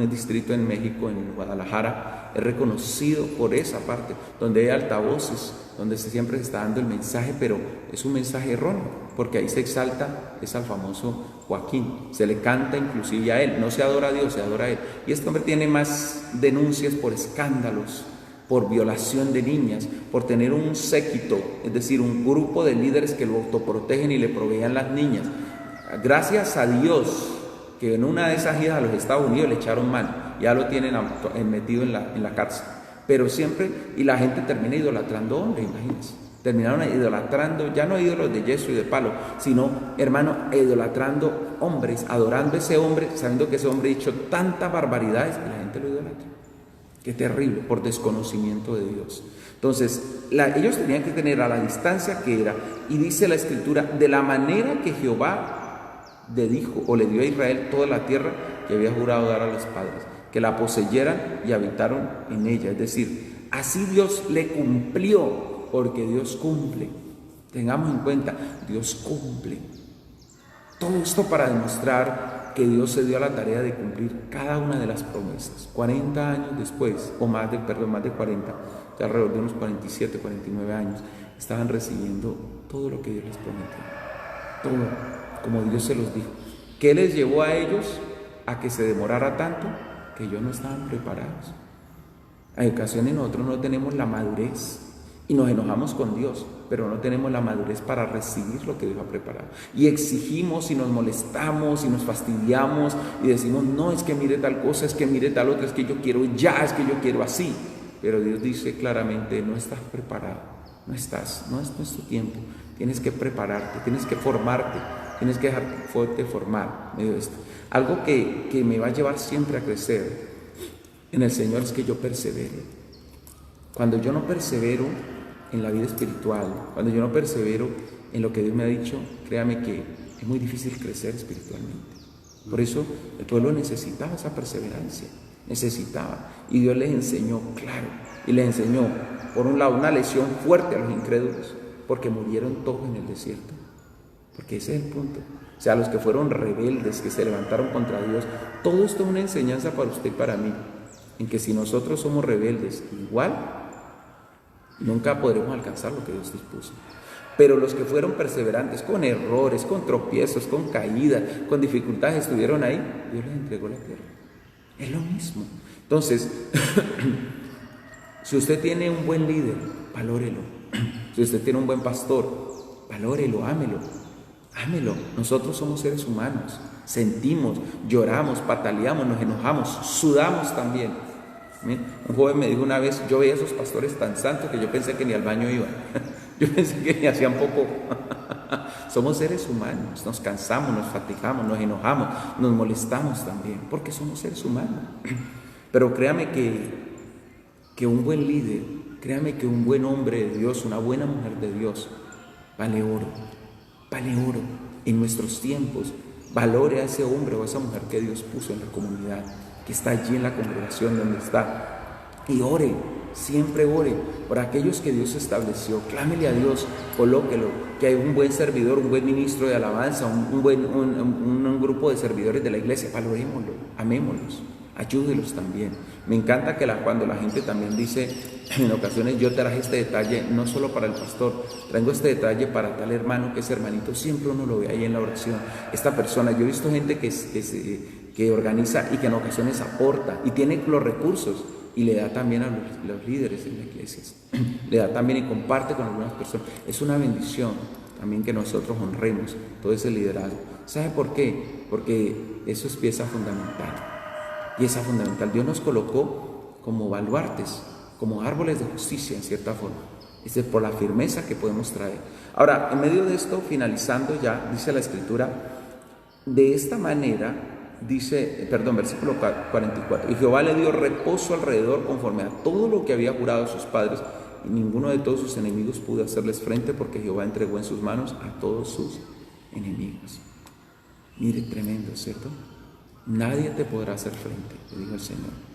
distrito en México, en Guadalajara, es reconocido por esa parte, donde hay altavoces, donde siempre se está dando el mensaje, pero es un mensaje erróneo, porque ahí se exalta, es al famoso Joaquín, se le canta inclusive a él, no se adora a Dios, se adora a él. Y este hombre tiene más denuncias por escándalos, por violación de niñas, por tener un séquito, es decir, un grupo de líderes que lo autoprotegen y le proveían las niñas. Gracias a Dios que en una de esas idas a los Estados Unidos le echaron mano, ya lo tienen metido en la cárcel, pero siempre, y la gente termina idolatrando hombres, imagínense, terminaron idolatrando, ya no ídolos de yeso y de palo, sino, hermano, idolatrando hombres, adorando a ese hombre, sabiendo que ese hombre ha hecho tantas barbaridades y la gente lo idolatra. Qué terrible, por desconocimiento de Dios. Entonces, ellos tenían que tener a la distancia que era, y dice la Escritura, de la manera que Jehová le dijo o le dio a Israel toda la tierra que había jurado dar a los padres, que la poseyeran y habitaron en ella. Es decir, así Dios le cumplió, porque Dios cumple. Tengamos en cuenta, Dios cumple. Todo esto para demostrar que Dios se dio a la tarea de cumplir cada una de las promesas. 40 años después, o más de 40, ya alrededor de unos 47, 49 años, estaban recibiendo todo lo que Dios les prometió. Todo, como Dios se los dijo. ¿Qué les llevó a ellos a que se demorara tanto? Que ellos no estaban preparados. Hay ocasiones nosotros no tenemos la madurez y nos enojamos con Dios pero no tenemos la madurez para recibir lo que Dios ha preparado. Y exigimos y nos molestamos y nos fastidiamos y decimos, no, es que mire tal cosa, es que mire tal otra, es que yo quiero ya, es que yo quiero así. Pero Dios dice claramente, no estás preparado, no es tu tiempo. Tienes que prepararte, tienes que formarte, tienes que dejarte formar medio de esto. Algo que me va a llevar siempre a crecer en el Señor es que yo persevere. Cuando yo no persevero en la vida espiritual, cuando yo no persevero en lo que Dios me ha dicho, créame que es muy difícil crecer espiritualmente. Por eso el pueblo necesitaba esa perseverancia, y Dios les enseñó, claro, y les enseñó, por un lado, una lección fuerte a los incrédulos, porque murieron todos en el desierto, porque ese es el punto. O sea, los que fueron rebeldes, que se levantaron contra Dios, todo esto es una enseñanza para usted y para mí, en que si nosotros somos rebeldes, igual nunca podremos alcanzar lo que Dios dispuso. Pero los que fueron perseverantes, con errores, con tropiezos, con caídas, con dificultades, estuvieron ahí, Dios les entregó la tierra. Es lo mismo. Entonces, si usted tiene un buen líder, valórelo. Si usted tiene un buen pastor, valórelo, ámelo. Nosotros somos seres humanos, sentimos, lloramos, pataleamos, nos enojamos, sudamos también. Un joven me dijo una vez, yo veía a esos pastores tan santos que yo pensé que ni al baño iban. Yo pensé que ni hacían poco. Somos seres humanos, nos cansamos, nos fatigamos, nos enojamos, nos molestamos también, porque somos seres humanos. Pero créame que un buen líder, créame que un buen hombre de Dios, una buena mujer de Dios, vale oro en nuestros tiempos. Valore a ese hombre o a esa mujer que Dios puso en la comunidad, que está allí en la congregación donde está, y ore, siempre ore por aquellos que Dios estableció. Clámele a Dios, colóquelo, que hay un buen servidor, un buen ministro de alabanza, un grupo de servidores de la iglesia. Valorémoslo, amémoslos, ayúdelos también. Me encanta que cuando la gente también dice, en ocasiones, yo traje este detalle no solo para el pastor, traigo este detalle para tal hermano que es hermanito. Siempre uno lo ve ahí en la oración. Esta persona, yo he visto gente que organiza y que en ocasiones aporta y tiene los recursos y le da también a los líderes en las iglesias, le da también y comparte con algunas personas. Es una bendición también que nosotros honremos todo ese liderazgo. ¿Sabe por qué? Porque eso es pieza fundamental. Pieza fundamental. Dios nos colocó como baluartes, como árboles de justicia en cierta forma. Es por la firmeza que podemos traer. Ahora, en medio de esto, finalizando ya, dice la Escritura, de esta manera, versículo 44, y Jehová le dio reposo alrededor conforme a todo lo que había jurado a sus padres, y ninguno de todos sus enemigos pudo hacerles frente, porque Jehová entregó en sus manos a todos sus enemigos. Mire, tremendo, ¿cierto? Nadie te podrá hacer frente, le dijo el Señor.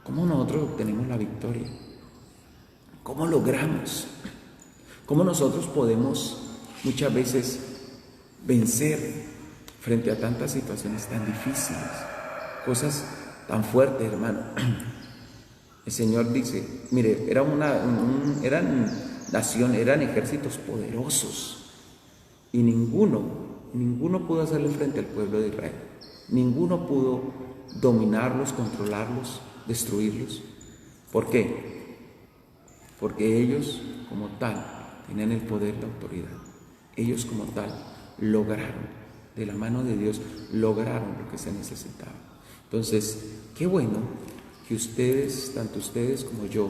¿Cómo nosotros obtenemos la victoria? ¿Cómo logramos? ¿Cómo nosotros podemos muchas veces vencer frente a tantas situaciones tan difíciles, cosas tan fuertes, hermano? El Señor dice, mire, eran ejércitos poderosos y ninguno pudo hacerle frente al pueblo de Israel. Ninguno pudo dominarlos, controlarlos, destruirlos. ¿Por qué? Porque ellos como tal tenían el poder, la autoridad. Ellos como tal lograron, de la mano de Dios, lograron lo que se necesitaba. Entonces, qué bueno que ustedes, tanto ustedes como yo,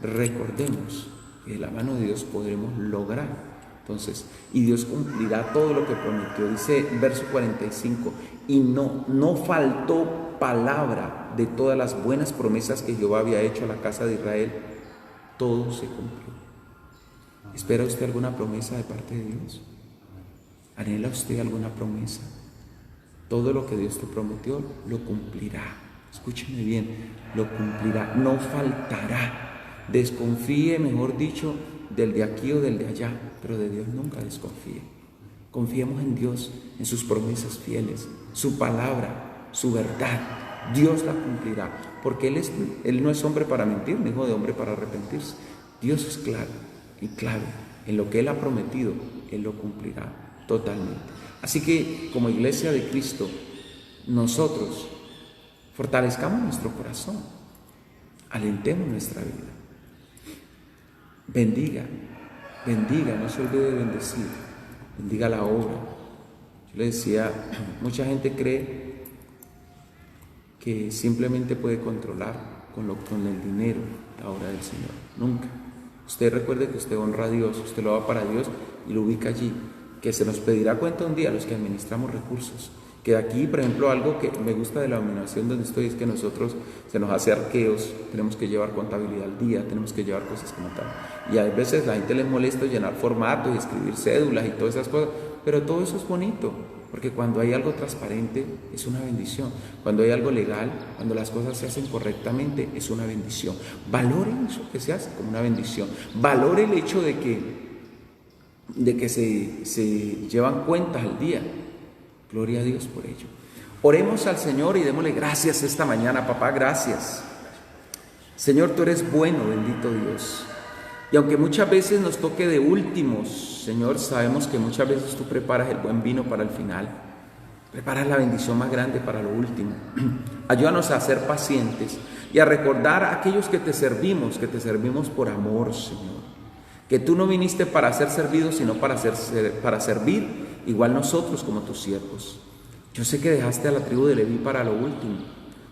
recordemos que de la mano de Dios podremos lograr. Entonces, y Dios cumplirá todo lo que prometió. Dice verso 45, y no faltó palabra de todas las buenas promesas que Jehová había hecho a la casa de Israel. Todo se cumplió. ¿Espera usted alguna promesa de parte de Dios? ¿Anhela usted alguna promesa? Todo lo que Dios te prometió, lo cumplirá. Escúcheme bien, lo cumplirá, no faltará. Desconfíe, mejor dicho, del de aquí o del de allá, pero de Dios nunca desconfíe. Confiemos en Dios, en sus promesas fieles, su palabra, su verdad. Dios la cumplirá, porque Él no es hombre para mentir, ni hijo de hombre para arrepentirse. Dios es claro y clave en lo que Él ha prometido, Él lo cumplirá totalmente. Así que, como iglesia de Cristo, nosotros fortalezcamos nuestro corazón, alentemos nuestra vida, bendiga bendiga, no se olvide de bendecir, bendiga la obra. Yo le decía, mucha gente cree que simplemente puede controlar con el dinero la obra del Señor. Nunca. Usted recuerde que usted honra a Dios, usted lo va para Dios y lo ubica allí, que se nos pedirá cuenta un día a los que administramos recursos. Que aquí, por ejemplo, algo que me gusta de la denominación donde estoy es que nosotros se nos hace arqueos, tenemos que llevar contabilidad al día, tenemos que llevar cosas como tal. Y a veces la gente le molesta llenar formatos y escribir cédulas y todas esas cosas, pero todo eso es bonito, porque cuando hay algo transparente es una bendición. Cuando hay algo legal, cuando las cosas se hacen correctamente, es una bendición. Valoren eso que se hace como una bendición. Valore el hecho de que se llevan cuentas al día. Gloria a Dios por ello. Oremos al Señor y démosle gracias esta mañana. Papá, gracias. Señor, tú eres bueno, bendito Dios. Y aunque muchas veces nos toque de últimos, Señor, sabemos que muchas veces tú preparas el buen vino para el final. Preparas la bendición más grande para lo último. Ayúdanos a ser pacientes y a recordar a aquellos que te servimos por amor, Señor. Que tú no viniste para ser servido, sino para servir, igual nosotros como tus siervos. Yo sé que dejaste a la tribu de Leví para lo último,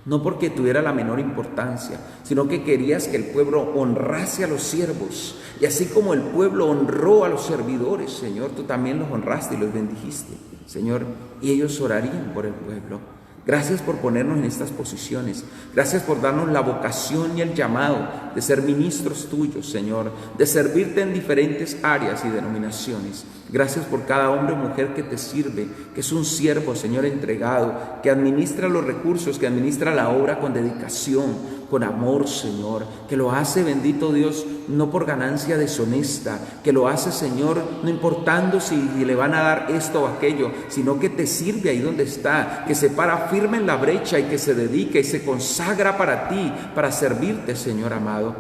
no porque tuviera la menor importancia, sino que querías que el pueblo honrase a los siervos. Y así como el pueblo honró a los servidores, Señor, tú también los honraste y los bendijiste, Señor, y ellos orarían por el pueblo. Gracias por ponernos en estas posiciones. Gracias por darnos la vocación y el llamado de ser ministros tuyos, Señor, de servirte en diferentes áreas y denominaciones. Gracias por cada hombre o mujer que te sirve, que es un siervo, Señor, entregado, que administra los recursos, que administra la obra con dedicación, con amor, Señor, que lo hace, bendito Dios, no por ganancia deshonesta, que lo hace, Señor, no importando si le van a dar esto o aquello, sino que te sirve ahí donde está, que se para firme en la brecha y que se dedica y se consagra para ti, para servirte, Señor amado.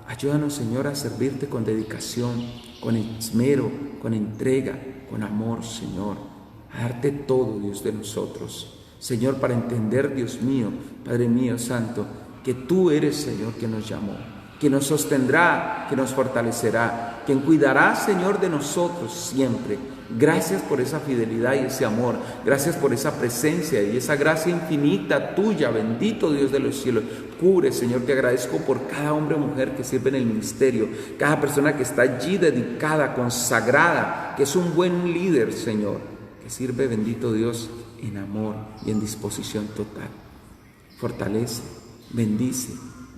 Ayúdanos, Señor, a servirte con dedicación, con esmero, con entrega, con amor, Señor, a darte todo, Dios de nosotros. Señor, para entender, Dios mío, Padre mío santo, que tú eres, Señor, que nos llamó, que nos sostendrá, que nos fortalecerá, quien cuidará, Señor, de nosotros siempre. Gracias por esa fidelidad y ese amor. Gracias por esa presencia y esa gracia infinita tuya, bendito Dios de los cielos. Cubre, Señor, te agradezco por cada hombre o mujer que sirve en el ministerio, cada persona que está allí dedicada, consagrada, que es un buen líder, Señor, que sirve, bendito Dios, en amor y en disposición total. Fortalece, bendice,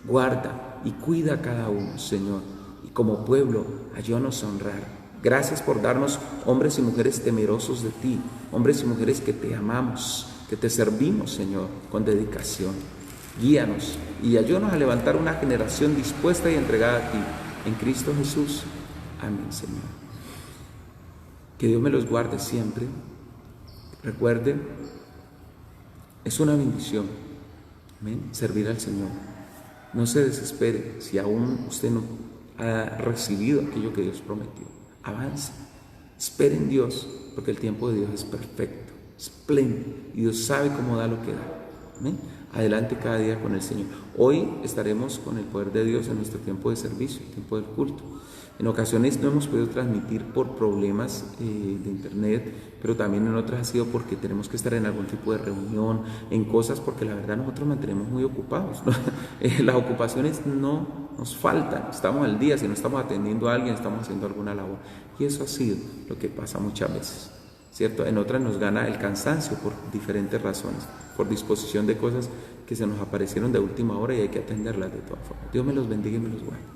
guarda y cuida a cada uno, Señor. Y como pueblo, ayúdanos a honrar. Gracias por darnos hombres y mujeres temerosos de ti, hombres y mujeres que te amamos, que te servimos, Señor, con dedicación. Guíanos y ayúdanos a levantar una generación dispuesta y entregada a ti, en Cristo Jesús. Amén, Señor. Que Dios me los guarde siempre. Recuerde, es una bendición, amén, servir al Señor. No se desespere si aún usted no ha recibido aquello que Dios prometió. Avance, espere en Dios, porque el tiempo de Dios es perfecto, espléndido, y Dios sabe cómo da lo que da. ¿Amén? Adelante cada día con el Señor. Hoy estaremos con el poder de Dios en nuestro tiempo de servicio, el tiempo del culto. En ocasiones no hemos podido transmitir por problemas de internet, pero también en otras ha sido porque tenemos que estar en algún tipo de reunión, en cosas, porque la verdad nosotros mantenemos muy ocupados, ¿no? Las ocupaciones no nos faltan, estamos al día, si no estamos atendiendo a alguien, estamos haciendo alguna labor. Y eso ha sido lo que pasa muchas veces, ¿cierto? En otras nos gana el cansancio por diferentes razones, por disposición de cosas que se nos aparecieron de última hora y hay que atenderlas de todas formas. Dios me los bendiga y me los guarde.